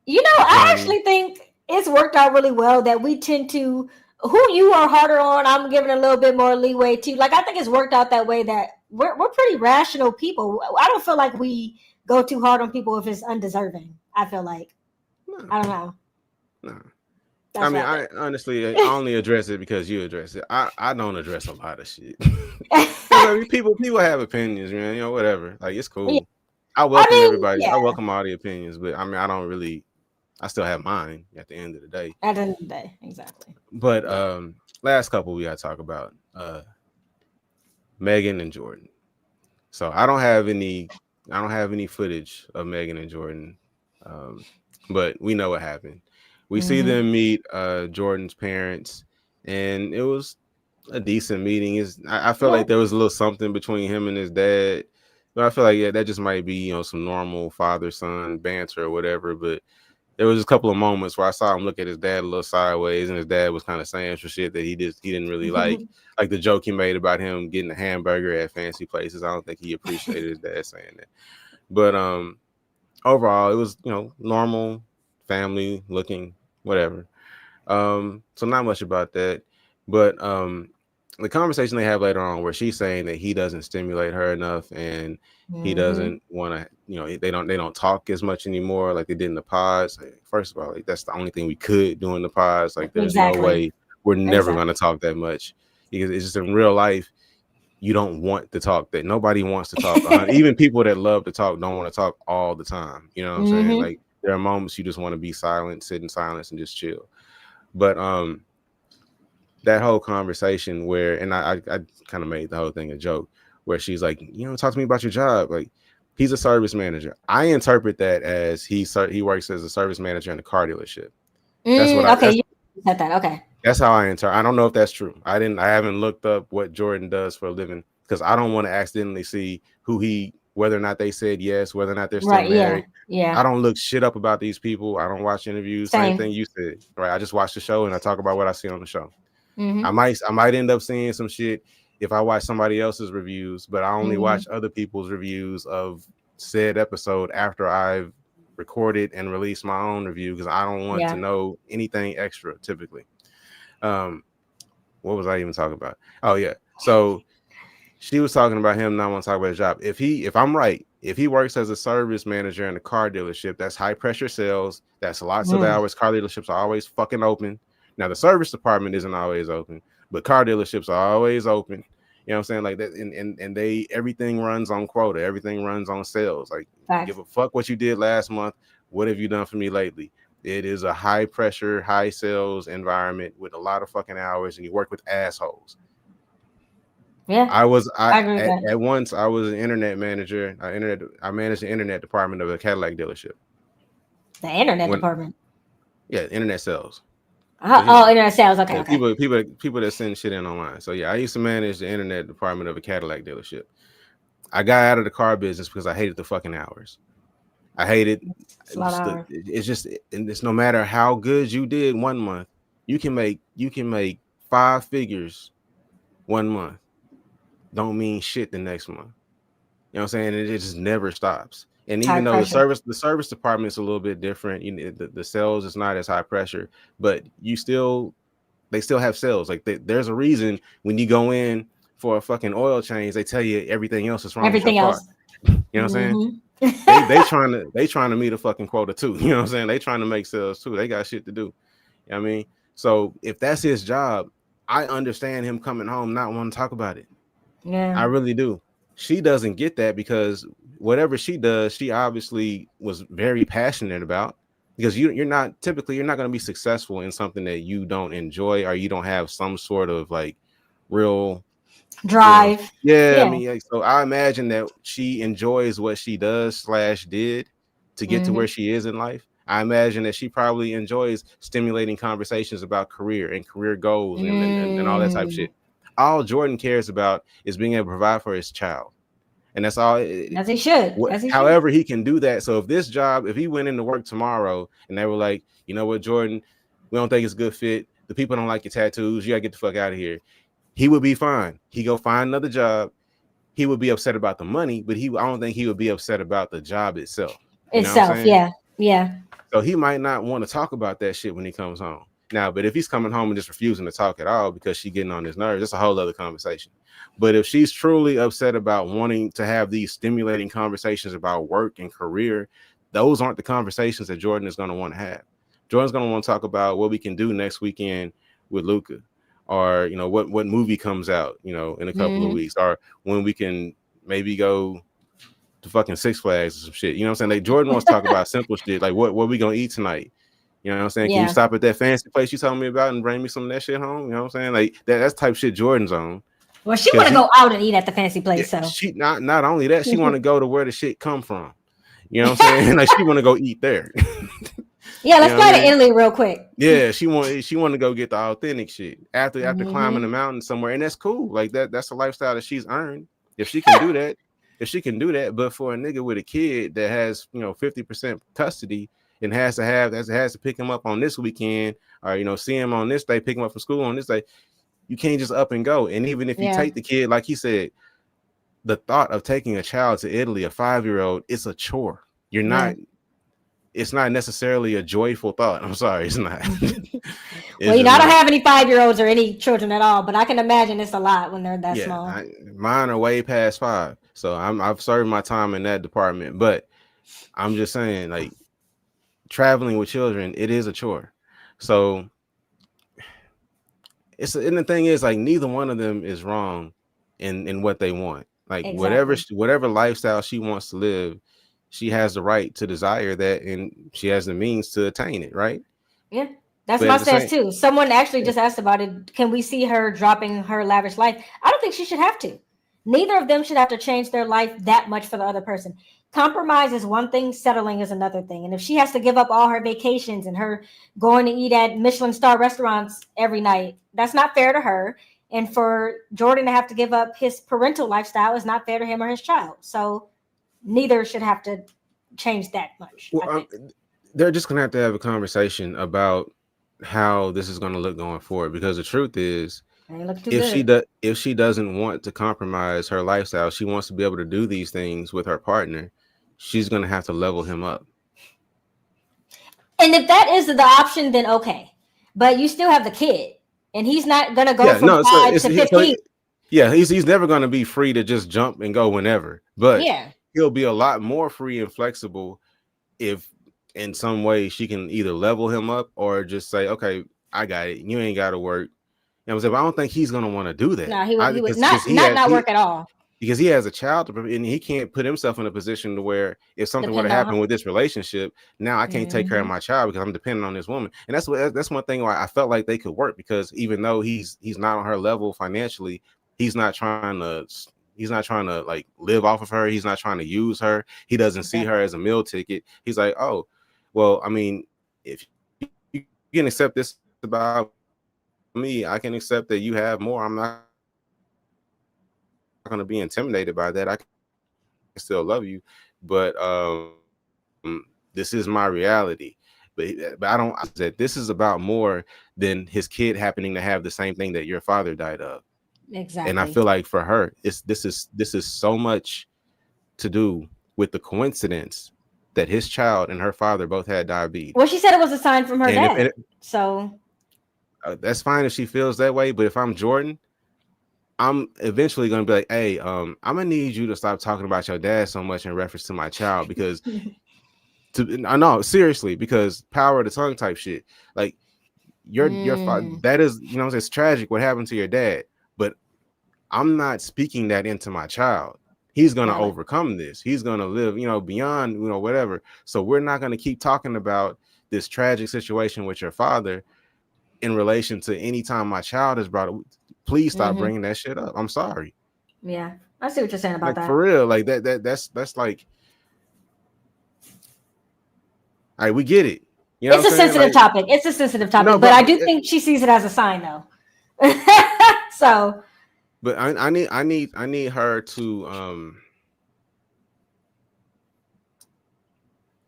You know, I actually think it's worked out really well that we tend to, who you are harder on, I'm giving a little bit more leeway to. Like, I think it's worked out that way that we're pretty rational people. I don't feel like we go too hard on people if it's undeserving. I feel like. No. I don't know.
No. I mean, I honestly only address it because you address it. I don't address a lot of shit. I mean, people have opinions, man. You know, whatever. Like, it's cool. Yeah. I welcome everybody. Yeah. I welcome all the opinions, but I mean, I still have mine at the end of the day.
At the end of the day, exactly.
But last couple we gotta talk about Megan and Jordan. So I don't have any footage of Megan and Jordan, but we know what happened. We see them meet Jordan's parents, and it was a decent meeting. I felt like there was a little something between him and his dad. But I feel like that just might be, some normal father-son banter or whatever. But there was a couple of moments where I saw him look at his dad a little sideways, and his dad was kind of saying some shit that he didn't really like the joke he made about him getting a hamburger at fancy places. I don't think he appreciated his dad saying that. But overall, it was normal family looking, whatever. So not much about that. But the conversation they have later on where she's saying that he doesn't stimulate her enough, and he doesn't want to, they don't talk as much anymore like they did in the pods. Like, first of all, like, that's the only thing we could do in the pods. Like, there's no way we're never going to talk that much, because it's just in real life. You don't want to talk that. Nobody wants to talk. Even people that love to talk don't want to talk all the time. You know what I'm saying? Like, there are moments you just want to be silent, sit in silence, and just chill. But that whole conversation where, and I kind of made the whole thing a joke, where she's like, talk to me about your job. Like, he's a service manager. I interpret that as he works as a service manager in a car dealership. That's what
you said that. Okay.
That's how I interpret. I don't know if that's true. I haven't looked up what Jordan does for a living, because I don't want to accidentally see whether or not they said yes, whether or not they're still married.
Yeah.
I don't look shit up about these people. I don't watch interviews. Same thing you said, right? I just watch the show and I talk about what I see on the show. I might end up seeing some shit if I watch somebody else's reviews, but I only watch other people's reviews of said episode after I've recorded and released my own review, because I don't want to know anything extra typically. What was I even talking about? Oh yeah. So she was talking about him not want to talk about his job. If I'm right, if he works as a service manager in a car dealership, that's high pressure sales. That's lots of hours. Car dealerships are always fucking open. Now, the service department isn't always open, but car dealerships are always open. You know what I'm saying? Like that, and everything runs on quota. Everything runs on sales. Like, give a fuck what you did last month. What have you done for me lately? It is a high pressure, high sales environment with a lot of fucking hours, and you work with assholes.
Yeah,
I
agree with that.
at once I was an internet manager. I managed the internet department of a Cadillac dealership.
The internet department.
Yeah, internet sales.
Internet sales. Okay,
yeah,
okay.
People that send shit in online. So yeah, I used to manage the internet department of a Cadillac dealership. I got out of the car business because I hated the fucking hours. I hated it's just and it's no matter how good you did 1 month, you can make 5 figures 1 month. Don't mean shit the next month. You know what I'm saying? It just never stops. And even though the service department is a little bit different, you know, the sales is not as high pressure, but they still have sales. Like there's a reason when you go in for a fucking oil change, they tell you everything else is wrong with your car. You know what I'm saying? they trying to meet a fucking quota too. You know what I'm saying? They trying to make sales too. They got shit to do. You know what I mean? So if that's his job, I understand him coming home not wanting to talk about it.
Yeah,
I really do. She doesn't get that because whatever she does, she obviously was very passionate about, because you're not going to be successful in something that you don't enjoy or you don't have some sort of like real
drive.
Yeah. I mean, like, so I imagine that she enjoys what she does / did to get to where she is in life. I imagine that she probably enjoys stimulating conversations about career and career goals and all that type of shit. All Jordan cares about is being able to provide for his child. And that's all.
As he should.
However, he can do that. So if he went into work tomorrow and they were like, you know what, Jordan, we don't think it's a good fit. The people don't like your tattoos. You gotta get the fuck out of here. He would be fine. He go find another job. He would be upset about the money, but I don't think he would be upset about the job itself.
Yeah.
So he might not want to talk about that shit when he comes home. Now, but if he's coming home and just refusing to talk at all because she's getting on his nerves, that's a whole other conversation. But if she's truly upset about wanting to have these stimulating conversations about work and career, those aren't the conversations that Jordan is going to want to have. Jordan's going to want to talk about what we can do next weekend with Luca, or, you know, what movie comes out, you know, in a couple of weeks, or when we can maybe go to fucking Six Flags or some shit. You know what I'm saying? Like, Jordan wants to talk about simple shit, like what we going to eat tonight. You know what I'm saying? Can you stop at that fancy place you told me about and bring me some of that shit home? You know what I'm saying? Like that's type shit Jordan's on.
Well, she want to go out and eat at the fancy place. So
she not only that, she want to go to where the shit come from. You know what I'm saying? Like she want to go eat there.
Yeah, let's fly to Italy real quick.
Yeah, she want to go get the authentic shit after climbing the mountain somewhere, and that's cool. Like that's a lifestyle that she's earned. If she can do that, but for a nigga with a kid that has, you know, 50% custody and has to pick him up on this weekend, or, you know, see him on this day, pick him up from school on this day, you can't just up and go. And even if you take the kid, like he said, the thought of taking a child to Italy, a 5-year-old, it's a chore. You're not. It's not necessarily a joyful thought. I'm sorry, it's not.
Well, you know, I don't have any 5-year-olds or any children at all, but I can imagine it's a lot when they're that small.
Mine are way past 5, so I've served my time in that department. But I'm just saying, like, traveling with children, it is a chore. So and the thing is, like, neither one of them is wrong in what they want. Like, whatever lifestyle she wants to live, she has the right to desire that, and she has the means to attain it, right?
Yeah, that's my stance too. Someone actually just asked about it. Can we see her dropping her lavish life? I don't think she should have to. Neither of them should have to change their life that much for the other person. Compromise is one thing, settling is another thing. And if she has to give up all her vacations and her going to eat at Michelin star restaurants every night, that's not fair to her. And for Jordan to have to give up his parental lifestyle is not fair to him or his child. So neither should have to change that much.
Well, they're just going to have a conversation about how this is going to look going forward, because the truth is, if she doesn't want to compromise her lifestyle, she wants to be able to do these things with her partner, she's going to have to level him up.
And if that is the option, then okay. But you still have the kid, and he's not going to go from 5 to 15.
He's never going to be free to just jump and go whenever. But he'll be a lot more free and flexible if in some way she can either level him up or just say, okay, I got it. You ain't got to work. You know what I'm saying? But I don't think he's going to want to do that.
No, he would not work at all.
because he has a child and he can't put himself in a position to where if something were to happen with this relationship, now I can't take care of my child because I'm dependent on this woman. And that's one thing why I felt like they could work, because even though he's not on her level financially, he's not trying to like live off of her. He's not trying to use her. He doesn't see her as a meal ticket. He's like, oh, well, I mean, if you can accept this about me, I can accept that you have more. I'm not going to be intimidated by that. I can still love you, but this is my reality. But I don't. That this is about more than his kid happening to have the same thing that your father died of.
Exactly.
And I feel like for her, this is so much to do with the coincidence that his child and her father both had diabetes.
Well, she said it was a sign from her dad. So
that's fine if she feels that way. But if I'm Jordan, I'm eventually going to be like, hey, I'm going to need you to stop talking about your dad so much in reference to my child, because I know, seriously, because power of the tongue type shit. Like your father, that is, it's tragic what happened to your dad, but I'm not speaking that into my child. He's going to overcome this. He's going to live, beyond, whatever. So we're not going to keep talking about this tragic situation with your father in relation to any time my child is brought up. Please stop bringing that shit up. I'm sorry.
Yeah, I see what you're saying about that.
For real, like that's like, all right, we get it.
It's a sensitive topic. It's a sensitive topic, but I do think she sees it as a sign, though. So,
but I need her to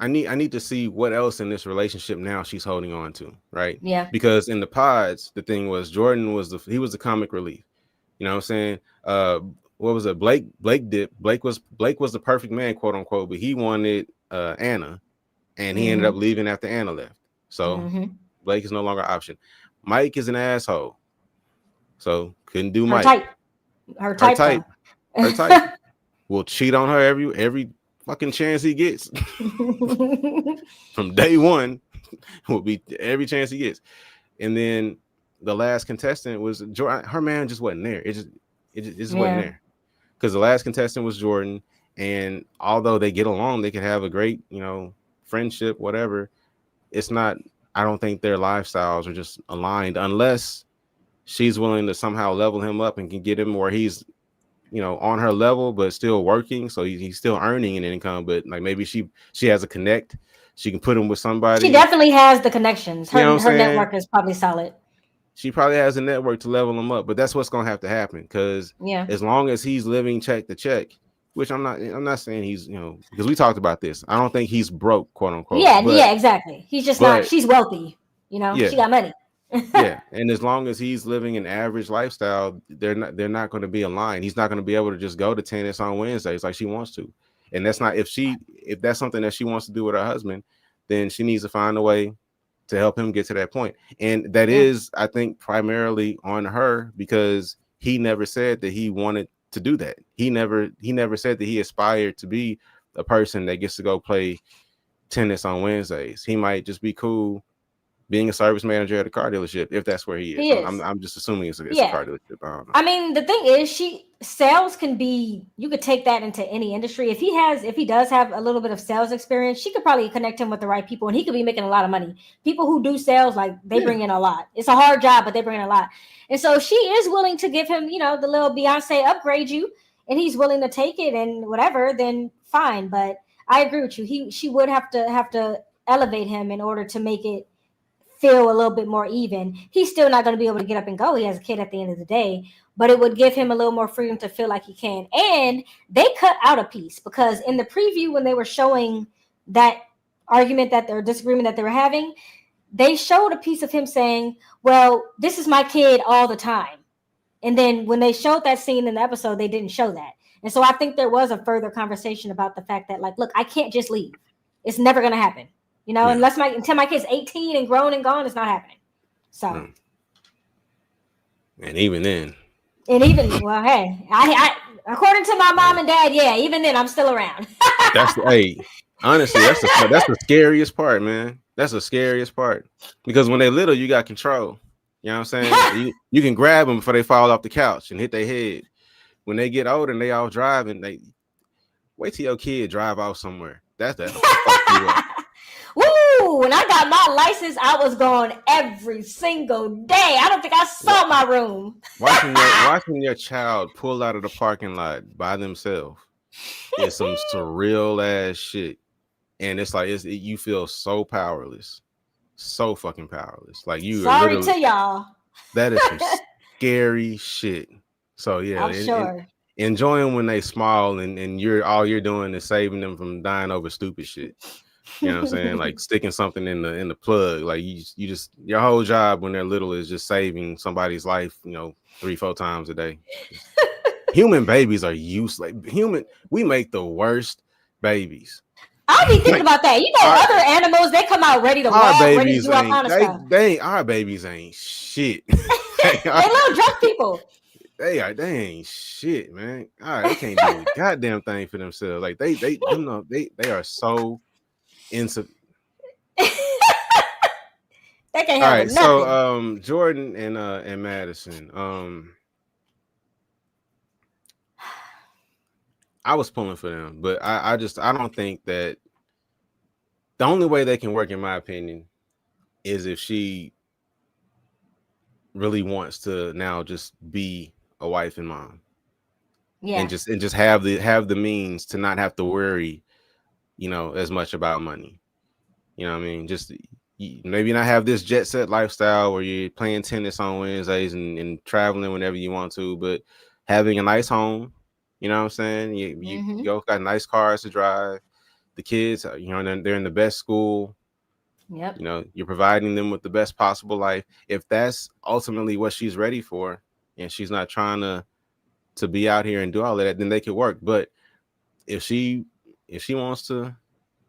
I need to see what else in this relationship now she's holding on to, right?
Yeah.
Because in the pods, the thing was Jordan was the comic relief. You know what I'm saying? What was it? Blake was the perfect man, quote unquote, but he wanted Anna, and he ended up leaving after Anna left. So Blake is no longer an option. Mike is an asshole. So couldn't do Mike.
Her type.
Will cheat on her every fucking chance he gets. From day one will be every chance he gets. And then the last contestant was Jordan. Her man just wasn't there. It just wasn't there, because the last contestant was Jordan, and although they get along, they could have a great friendship, whatever. It's not, I don't think their lifestyles are just aligned unless she's willing to somehow level him up and can get him where he's on her level, but still working. So he's still earning an income, but like maybe she has a connect. She can put him with somebody.
She definitely has the connections. Her network is probably solid.
She probably has a network to level him up, but that's what's going to have to happen. Because as long as he's living check to check, which I'm not saying he's, because we talked about this. I don't think he's broke, quote unquote.
Yeah, exactly. He's just not, she's wealthy, she got money.
Yeah, and as long as he's living an average lifestyle, they're not going to be aligned. He's not going to be able to just go to tennis on Wednesdays like she wants to. And that's not, if that's something that she wants to do with her husband, then she needs to find a way to help him get to that point. And that is, I think, primarily on her, because he never said that he wanted to do that. He never said that he aspired to be a person that gets to go play tennis on Wednesdays. He might just be cool being a service manager at a car dealership, if that's where he is. I'm just assuming it's a car dealership. I don't know.
I mean, the thing is, sales can be, you could take that into any industry. If he does have a little bit of sales experience, she could probably connect him with the right people, and he could be making a lot of money. People who do sales, like, they bring in a lot. It's a hard job, but they bring in a lot. And so she is willing to give him, the little Beyonce upgrade you, and he's willing to take it and whatever, then fine. But I agree with you. She would have to elevate him in order to make it feel a little bit more even. He's still not going to be able to get up and go. He has a kid at the end of the day, but it would give him a little more freedom to feel like he can. And they cut out a piece, because in the preview, when they were showing that argument or disagreement that they were having, they showed a piece of him saying, well, this is my kid all the time. And then when they showed that scene in the episode, they didn't show that. And so I think there was a further conversation about the fact that, like, look, I can't just leave. It's never going to happen. Until my kid's 18 and grown and gone, it's not happening. So,
and even then,
well, hey, I according to my mom and dad, even then I'm still around.
Honestly, that's the scariest part, man. That's the scariest part, because when they're little, you got control. You know what I'm saying? you can grab them before they fall off the couch and hit their head. when they get older and they all driving, they wait till your kid drive out somewhere. That'll fuck you up.
Woo! When I got my license, I was going every single day. I don't think I saw my room.
Watching your child pull out of the parking lot by themselves is some surreal ass shit, and it's like you feel so powerless, so fucking powerless. Like you.
Sorry to y'all.
That is some scary shit. So yeah,
I'm sure.
Enjoying when they small and you're doing is saving them from dying over stupid shit. You know what I'm saying? Like sticking something in the plug. Like you just your whole job when they're little is just saving somebody's life, 3-4 times a day. Human babies are useless. We make the worst babies.
I'll be thinking about that. Other animals, they come out ready to walk, ready to do all kind of stuff.
Our babies ain't shit.
They little drunk people.
They ain't shit, man. All right, they can't do a goddamn thing for themselves. Like they are so insufficient.
They can't
all
help
right,
nothing.
so Jordan and Madison. I was pulling for them, but I don't think that the only way they can work, in my opinion, is if she really wants to now just be a wife and mom. Yeah. And just have the means to not have to worry, as much about money. You know what I mean? Just maybe not have this jet set lifestyle where you're playing tennis on Wednesdays and traveling whenever you want to, but having a nice home. You know what I'm saying? You got nice cars to drive. The kids, they're in the best school.
Yep.
You're providing them with the best possible life. If that's ultimately what she's ready for, and she's not trying to be out here and do all of that, then they could work. But if she wants to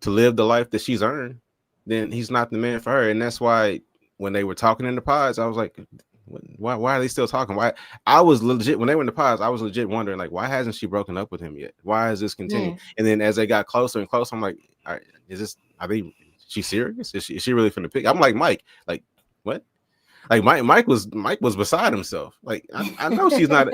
live the life that she's earned, then he's not the man for her. And that's why when they were talking in the pods, I was like, why are they still talking? Why? I was legit when they were in the pods, I was legit wondering, like, why hasn't she broken up with him yet? Why is this continuing? And then as they got closer and closer, I'm like, all right, she serious? Is she really finna pick? I'm like, Mike, like, what? Like Mike was beside himself. Like, I know she's not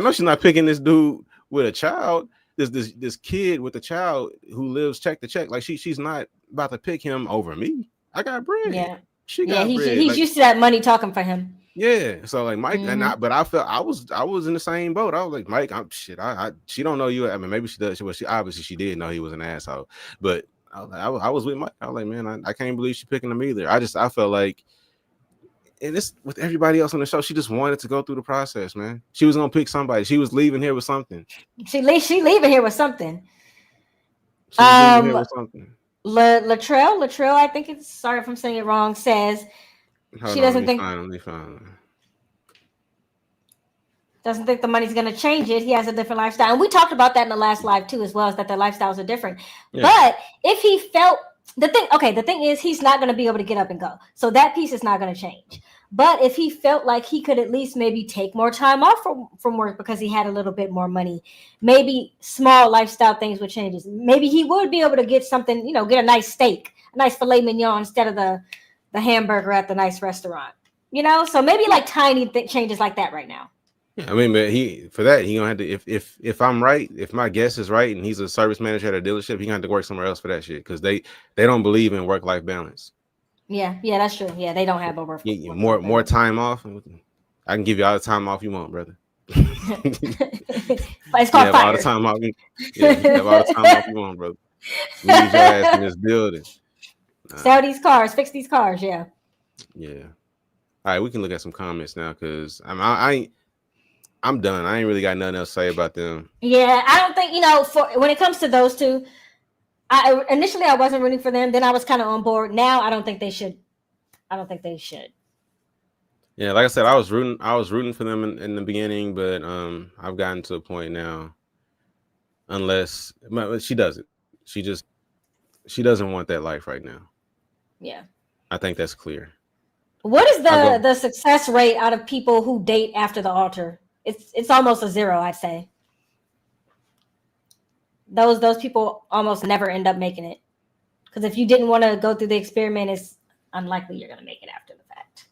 she's not picking this dude with a child, this kid with a child who lives check to check. Like she's not about to pick him over me. I got bread.
Yeah.
She got bread.
He's used to that money talking for him.
Yeah, so like Mike, but I felt I was in the same boat. I was like, Mike, she don't know you. I mean, maybe she does. She obviously she did know he was an asshole, but I was with Mike. I was like, man, I can't believe she's picking him either. I felt like, and this with everybody else on the show, she just wanted to go through the process, man. She was gonna pick somebody. She was leaving here with something.
She leaving here with something. Latrell, I think it's, sorry if I'm saying it wrong, says. Doesn't think the money's going to change it. He has a different lifestyle. And we talked about that in the last live too, as well, as that their lifestyles are different. Yeah. But if he felt the thing is he's not going to be able to get up and go. So that piece is not going to change. But if he felt like he could at least maybe take more time off from work because he had a little bit more money, maybe small lifestyle things would change. Maybe he would be able to get something, get a nice steak, a nice filet mignon instead of the hamburger at the nice restaurant, so maybe like tiny changes like that right now.
Yeah, I mean, but he gonna have to, if I'm right, if my guess is right, and he's a service manager at a dealership, he gonna have to work somewhere else for that shit because they don't believe in work-life balance.
Yeah, that's true. Yeah, they don't have
more time off. I can give you all the time off you want, brother.
It's called fire.
All the time off. Yeah, you have all the time off you want, brother. We need your ass in this building.
Sell these cars, fix these cars, yeah.
Yeah. All right, we can look at some comments now because I'm done. I ain't really got nothing else to say about them.
Yeah, I don't think when it comes to those two, initially I wasn't rooting for them. Then I was kind of on board. Now I don't think they should.
Yeah, like I said, I was rooting for them in the beginning, but I've gotten to a point now. Unless she doesn't, she doesn't want that life right now.
Yeah,
I think that's clear.
What is the success rate out of people who date after the altar? It's almost a 0, I'd say. Those people almost never end up making it, because if you didn't want to go through the experiment, it's unlikely you're going to make it after the fact.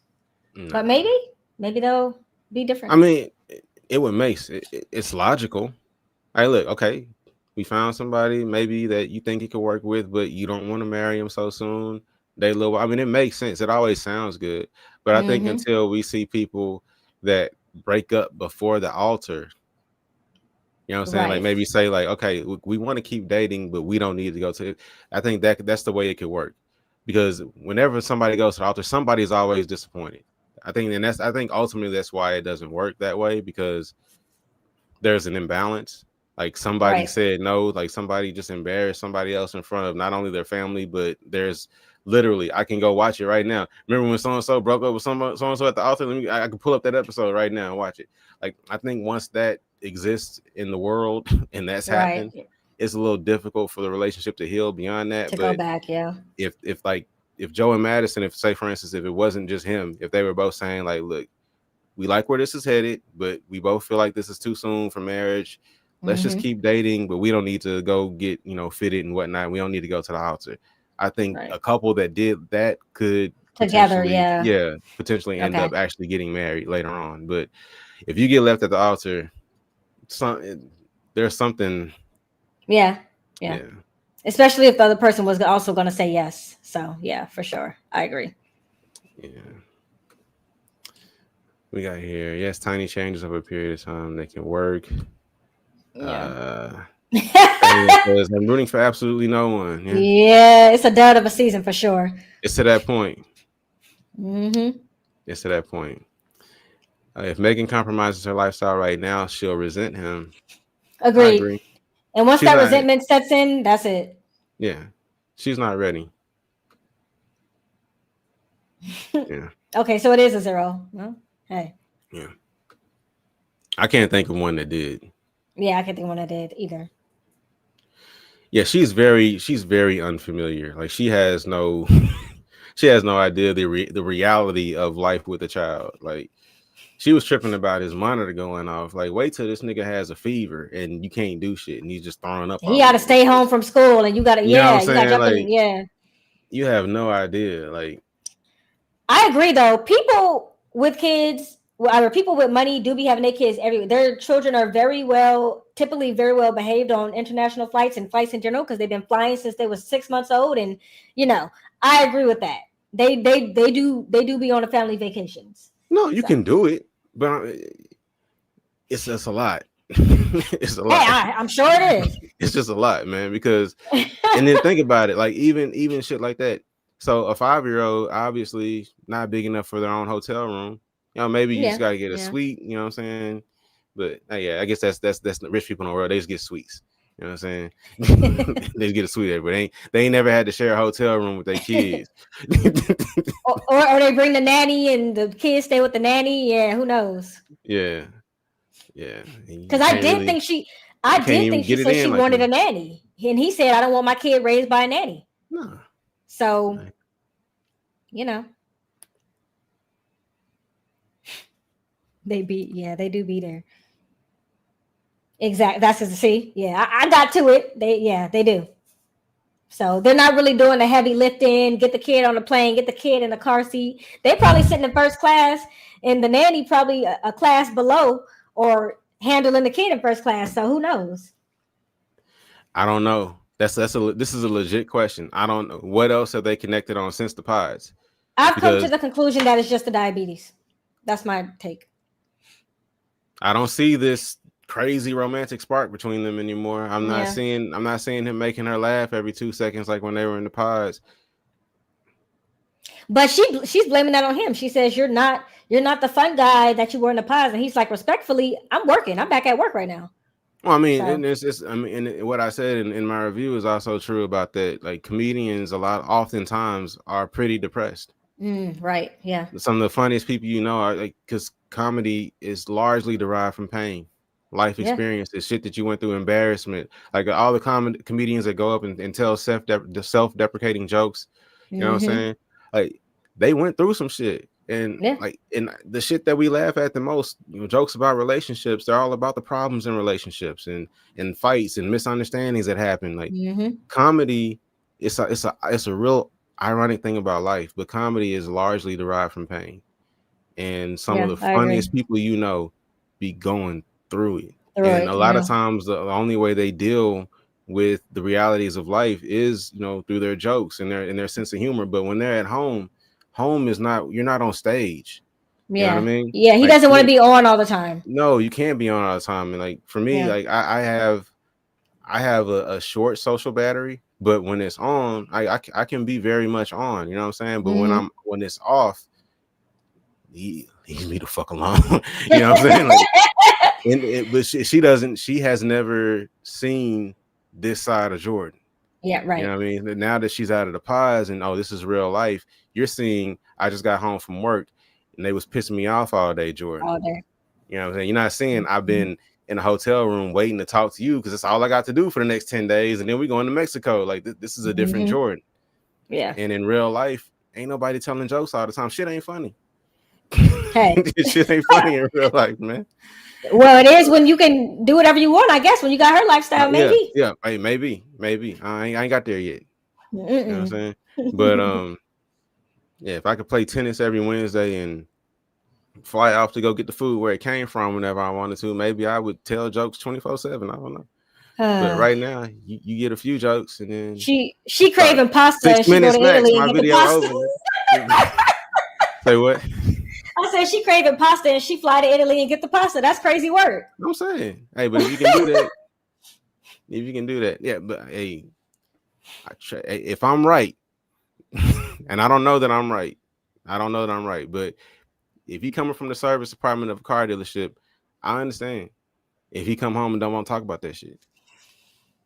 No. But maybe they'll be different.
I mean, it would make it's logical. Hey, look, okay, we found somebody maybe that you think you could work with, but you don't want to marry him so soon. I mean, it makes sense. It always sounds good, but I think until we see people that break up before the altar, you know what I'm saying? Like maybe say like, okay, we want to keep dating, but we don't need to go to it. I think that's the way it could work, because whenever somebody goes to the altar, somebody's always disappointed. I think ultimately that's why it doesn't work that way, because there's an imbalance. Like somebody said no, like somebody just embarrassed somebody else in front of not only their family, but there's literally, I can go watch it right now. Remember when so-and-so broke up with so-and-so at the altar? I can pull up that episode right now and watch it. Like, I think once that exists in the world and that's happened, it's a little difficult for the relationship to heal beyond that.
Go back, yeah.
If Joe and Madison, if say for instance, if it wasn't just him, if they were both saying like, look, we like where this is headed, but we both feel like this is too soon for marriage. Let's just keep dating, but we don't need to go get, fitted and whatnot. We don't need to go to the altar. I think a couple that did that could
together,
potentially end up actually getting married later on. But if you get left at the altar, there's something.
Yeah. Especially if the other person was also going to say yes. So yeah, for sure, I agree.
Yeah. We got here. Yes, tiny changes over a period of time that can work. Yeah. Says, I'm rooting for absolutely no one.
Yeah, it's a dud of a season for sure.
It's to that point. It's to that point. If Megan compromises her lifestyle right now, she'll resent him.
Agreed. And once that resentment sets in, that's it.
Yeah. She's not ready. Yeah.
Okay, so it is a 0. Well, hey.
Yeah. I can't think of one that did.
Yeah, I can't think of one that did either.
Yeah, she's very unfamiliar. Like she has no idea the reality of life with a child. Like she was tripping about his monitor going off. Like, wait till this nigga has a fever and you can't do shit and he's just throwing up.
He got to stay home from school and you got to, you got to jump
like,
in. Yeah.
You have no idea. Like,
I agree though. People with kids, or people with money, do be having their kids everywhere. Their children are typically very well behaved on international flights and flights in general, because they've been flying since they was 6 months old. And I agree with that. They do be on the family vacations.
No, you can do it, but it's just a lot. It's a lot.
Hey, I'm sure it is.
It's just a lot, man. Because and then think about it, like even shit like that. So a 5-year-old obviously not big enough for their own hotel room. Maybe you just gotta get a suite. You know what I'm saying? But I guess that's the rich people in the world. They just get suites. You know what I'm saying? They just get a suite, but they ain't never had to share a hotel room with their kids.
or they bring the nanny and the kids stay with the nanny. Yeah, who knows?
Yeah.
Because I did think she said she wanted a nanny, and he said, "I don't want my kid raised by a nanny."
No.
So, they do be there. Exactly. That's just see. Yeah, I got to it. They do. So they're not really doing the heavy lifting. Get the kid on the plane. Get the kid in the car seat. They probably sitting in first class, and the nanny probably a class below, or handling the kid in first class. So who knows?
I don't know. This is a legit question. I don't know. What else have they connected on since the pods?
I've come to the conclusion that it's just the diabetes. That's my take.
I don't see this crazy romantic spark between them anymore. I'm not seeing him making her laugh every 2 seconds like when they were in the pods.
But she's blaming that on him. She says you're not the fun guy that you were in the pods, and he's like, respectfully, I'm working. I'm back at work right now.
Well, I mean, and what I said in my review is also true about that. Like comedians, oftentimes are pretty depressed.
Right. Yeah.
Some of the funniest people are like, because comedy is largely derived from pain, life experiences, shit that you went through, embarrassment. Like all the comedians that go up and tell self-deprecating jokes. You know what I'm saying? Like they went through some shit. And and the shit that we laugh at the most, jokes about relationships, they're all about the problems in relationships and fights and misunderstandings that happen. Like comedy, it's a real ironic thing about life, but comedy is largely derived from pain. And some of the funniest people be going through it.
Right,
And a lot of times the only way they deal with the realities of life is, you know, through their jokes and their sense of humor. But when they're at home is not, you're not on stage. You know what I mean?
Yeah, he
like,
doesn't want to be on all the time.
No, you can't be on all the time. And like for me, like I have a short social battery, but when it's on, I can be very much on, you know what I'm saying? But when it's off, leave me the fuck alone. You know what I'm saying? Like, but she has never seen this side of Jordan.
Yeah, right.
You know what I mean? Now that she's out of the pods and this is real life, you're seeing I just got home from work and they was pissing me off all day, Jordan.
All day.
You know what I'm saying? You're not seeing I've been in a hotel room waiting to talk to you because it's all I got to do for the next 10 days. And then we going to Mexico. Like this is a different Jordan.
Yeah.
And in real life, ain't nobody telling jokes all the time. Shit ain't funny.
Hey.
Shit ain't funny in real life, man.
Well, it is when you can do whatever you want, I guess, when you got her lifestyle, maybe.
Yeah. Hey, maybe. I ain't got there yet. You know what I'm saying? But yeah, if I could play tennis every Wednesday and fly off to go get the food where it came from whenever I wanted to, maybe I would tell jokes 24/7. I don't know. But right now, you get a few jokes and then
she craving pasta.
6 minutes max. My video over. Say what?
I said she craving pasta and she fly to Italy and get the pasta. That's crazy work.
I'm saying, hey, but if you can do that, yeah. But hey, if I'm right, and I don't know that I'm right, but if he coming from the service department of a car dealership, I understand. If he come home and don't want to talk about that shit,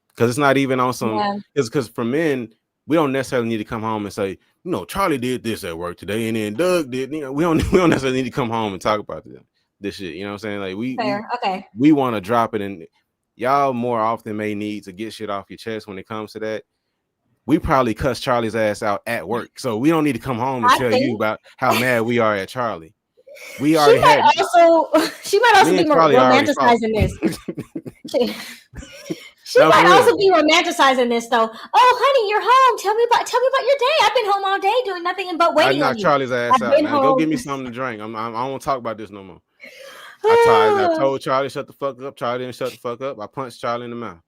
because it's not even on some. It's because for men, we don't necessarily need to come home and say, you know, Charlie did this at work today, and then Doug did. You know, we don't necessarily need to come home and talk about this shit. You know what I'm saying? Like we want to drop it, and y'all more often may need to get shit off your chest when it comes to that. We probably cuss Charlie's ass out at work, so we don't need to come home and tell you about how mad we are at Charlie. We already
she might also be romanticizing this. She might also be romanticizing this though. Oh, honey, you're home. Tell me about your day. I've been home all day doing nothing but waiting on you.
I knocked Charlie's ass out, man. Go get me something to drink. I don't want to talk about this no more. I told Charlie shut the fuck up. Charlie didn't shut the fuck up. I punched Charlie in the mouth.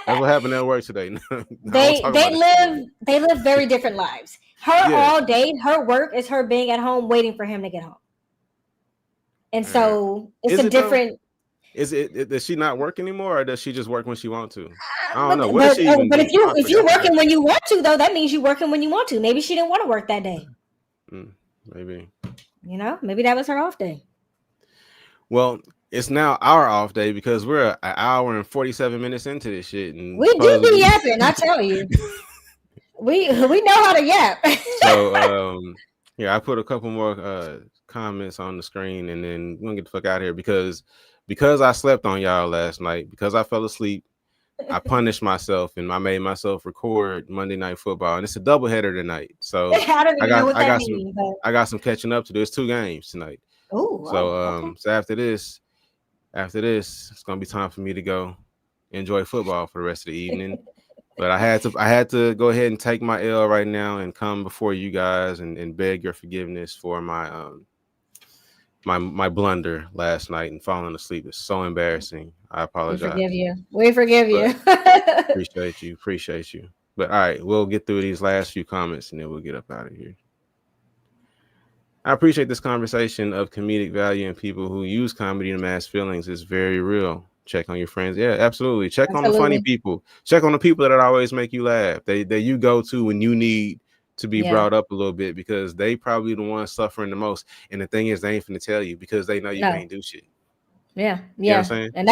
That's what happened at work today.
They live very different lives. Her all day, her work is her being at home waiting for him to get home. And so it's different.
Does she not work anymore, or does she just work when she wants to? I don't know.
But if you're working when you want to, though, that means you're working when you want to. Maybe she didn't want to work that day.
Maybe.
You know, maybe that was her off day.
Well, it's now our off day because we're an hour and 47 minutes into this shit. And
we do be yapping, I tell you. we know how to yap.
So I put a couple more comments on the screen, and then we're gonna get the fuck out of here because I slept on y'all last night, because I fell asleep. I punished myself and I made myself record Monday Night Football, and it's a doubleheader tonight. So I got some catching up to do. It's 2 games tonight.
Oh,
so after this, it's gonna be time for me to go enjoy football for the rest of the evening. But I had to go ahead and take my L right now and come before you guys and beg your forgiveness for my my blunder last night and falling asleep. It's so embarrassing. I apologize.
We forgive you.
Appreciate you. But all right, we'll get through these last few comments and then we'll get up out of here. I appreciate this conversation of comedic value and people who use comedy to mask feelings. It's very real. Check on your friends. Yeah, absolutely. Check on the funny people. Check on the people that always make you laugh. They you go to when you need to be brought up a little bit, because they probably the ones suffering the most. And the thing is, they ain't finna tell you because they know you can't do shit.
Yeah.
You know what I'm saying?
And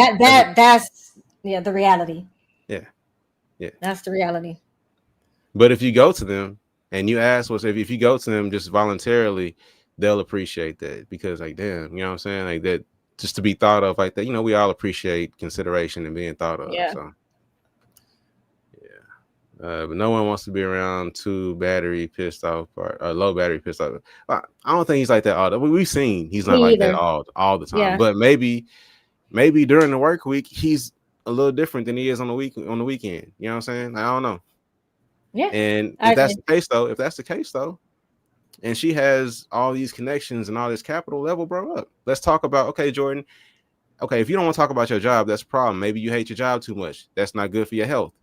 that's the reality.
Yeah.
That's the reality.
But if you go to them and you ask if you go to them just voluntarily, they'll appreciate that, because like, damn, you know what I'm saying? Like that, just to be thought of like that, you know, we all appreciate consideration and being thought of.
Yeah.
So but no one wants to be around low battery pissed off. I don't think he's like that all the time. We've seen he's not like that all the time. Yeah. But maybe during the work week he's a little different than he is on the weekend. You know what I'm saying? I don't know.
Yeah.
And if that's the case though, and she has all these connections and all this capital. Level bro up. Let's talk about, okay, Jordan. Okay, if you don't want to talk about your job, that's a problem. Maybe you hate your job too much. That's not good for your health.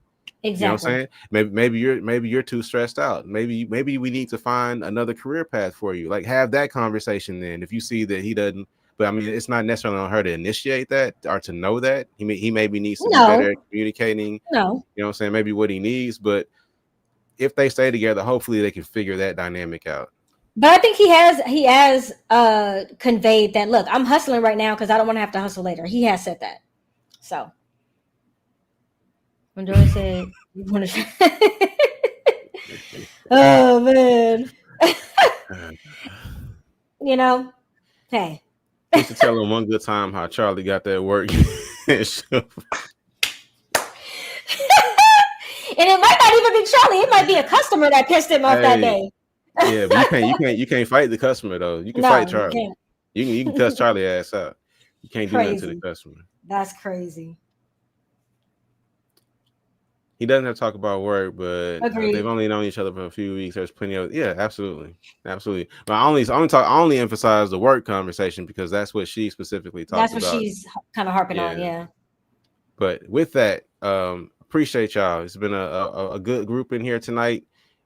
Exactly.
You know what I'm saying? Maybe you're too stressed out. Maybe we need to find another career path for you. Like, have that conversation then. If you see that he doesn't, but I mean, it's not necessarily on her to initiate that or to know that. He maybe needs to be better at communicating.
No.
You know what I'm saying? Maybe what he needs, but if they stay together, hopefully they can figure that dynamic out.
But I think he has conveyed that, look, I'm hustling right now because I don't want to have to hustle later. He has said that. So when Jordan said you want to oh man. You know, hey.
I used to tell him one good time how Charlie got that work.
And it might not even be Charlie. It might be a customer that pissed him off that day.
Yeah, but you can't fight the customer though. You can fight Charlie. You can cuss Charlie ass out. You can't do nothing to the customer.
That's crazy.
He doesn't have to talk about work, but
Agreed.
They've only known each other for a few weeks. There's plenty of absolutely. But I only emphasize the work conversation because that's what she specifically talked about.
That's what she's kind of harping on, yeah.
But with that, appreciate y'all. It's been a good group in here tonight.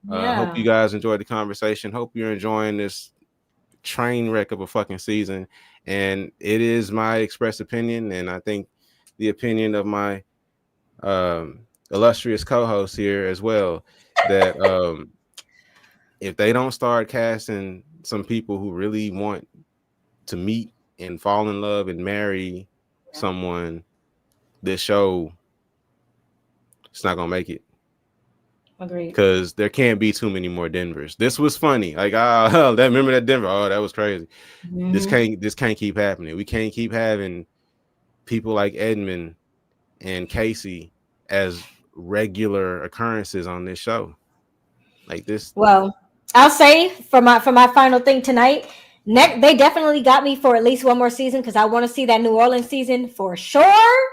Hope you guys enjoyed the conversation. Hope you're enjoying this train wreck of a fucking season. And it is my express opinion, and I think the opinion of my illustrious co-host here as well, that if they don't start casting some people who really want to meet and fall in love and marry someone, this show, it's not gonna make it.
Agreed.
Because there can't be too many more Denvers. This was funny. Like, remember that Denver? Oh, that was crazy. Mm-hmm. This can't keep happening. We can't keep having people like Edmond and Kacie as regular occurrences on this show. Like this.
Well, I'll say for my final thing tonight, they definitely got me for at least one more season because I want to see that New Orleans season for sure.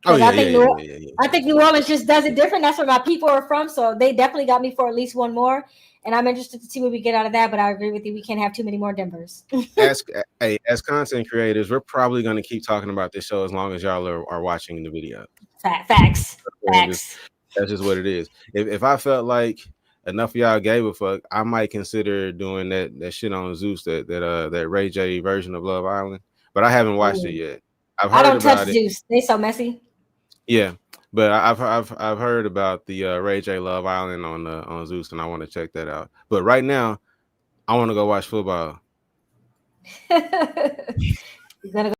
I think New Orleans just does it different. That's where my people are from, so they definitely got me for at least one more. And I'm interested to see what we get out of that. But I agree with you; we can't have too many more Denvers.
As content creators, we're probably going to keep talking about this show as long as y'all are watching the video.
Facts.
That's just what it is. If I felt like enough of y'all gave a fuck, I might consider doing that shit on Zeus, that Ray J version of Love Island. But I haven't watched it yet.
I don't touch Zeus. They so messy.
Yeah, but I've heard about the Ray J Love Island on Zeus, and I want to check that out. But right now, I want to go watch football.
You're gonna go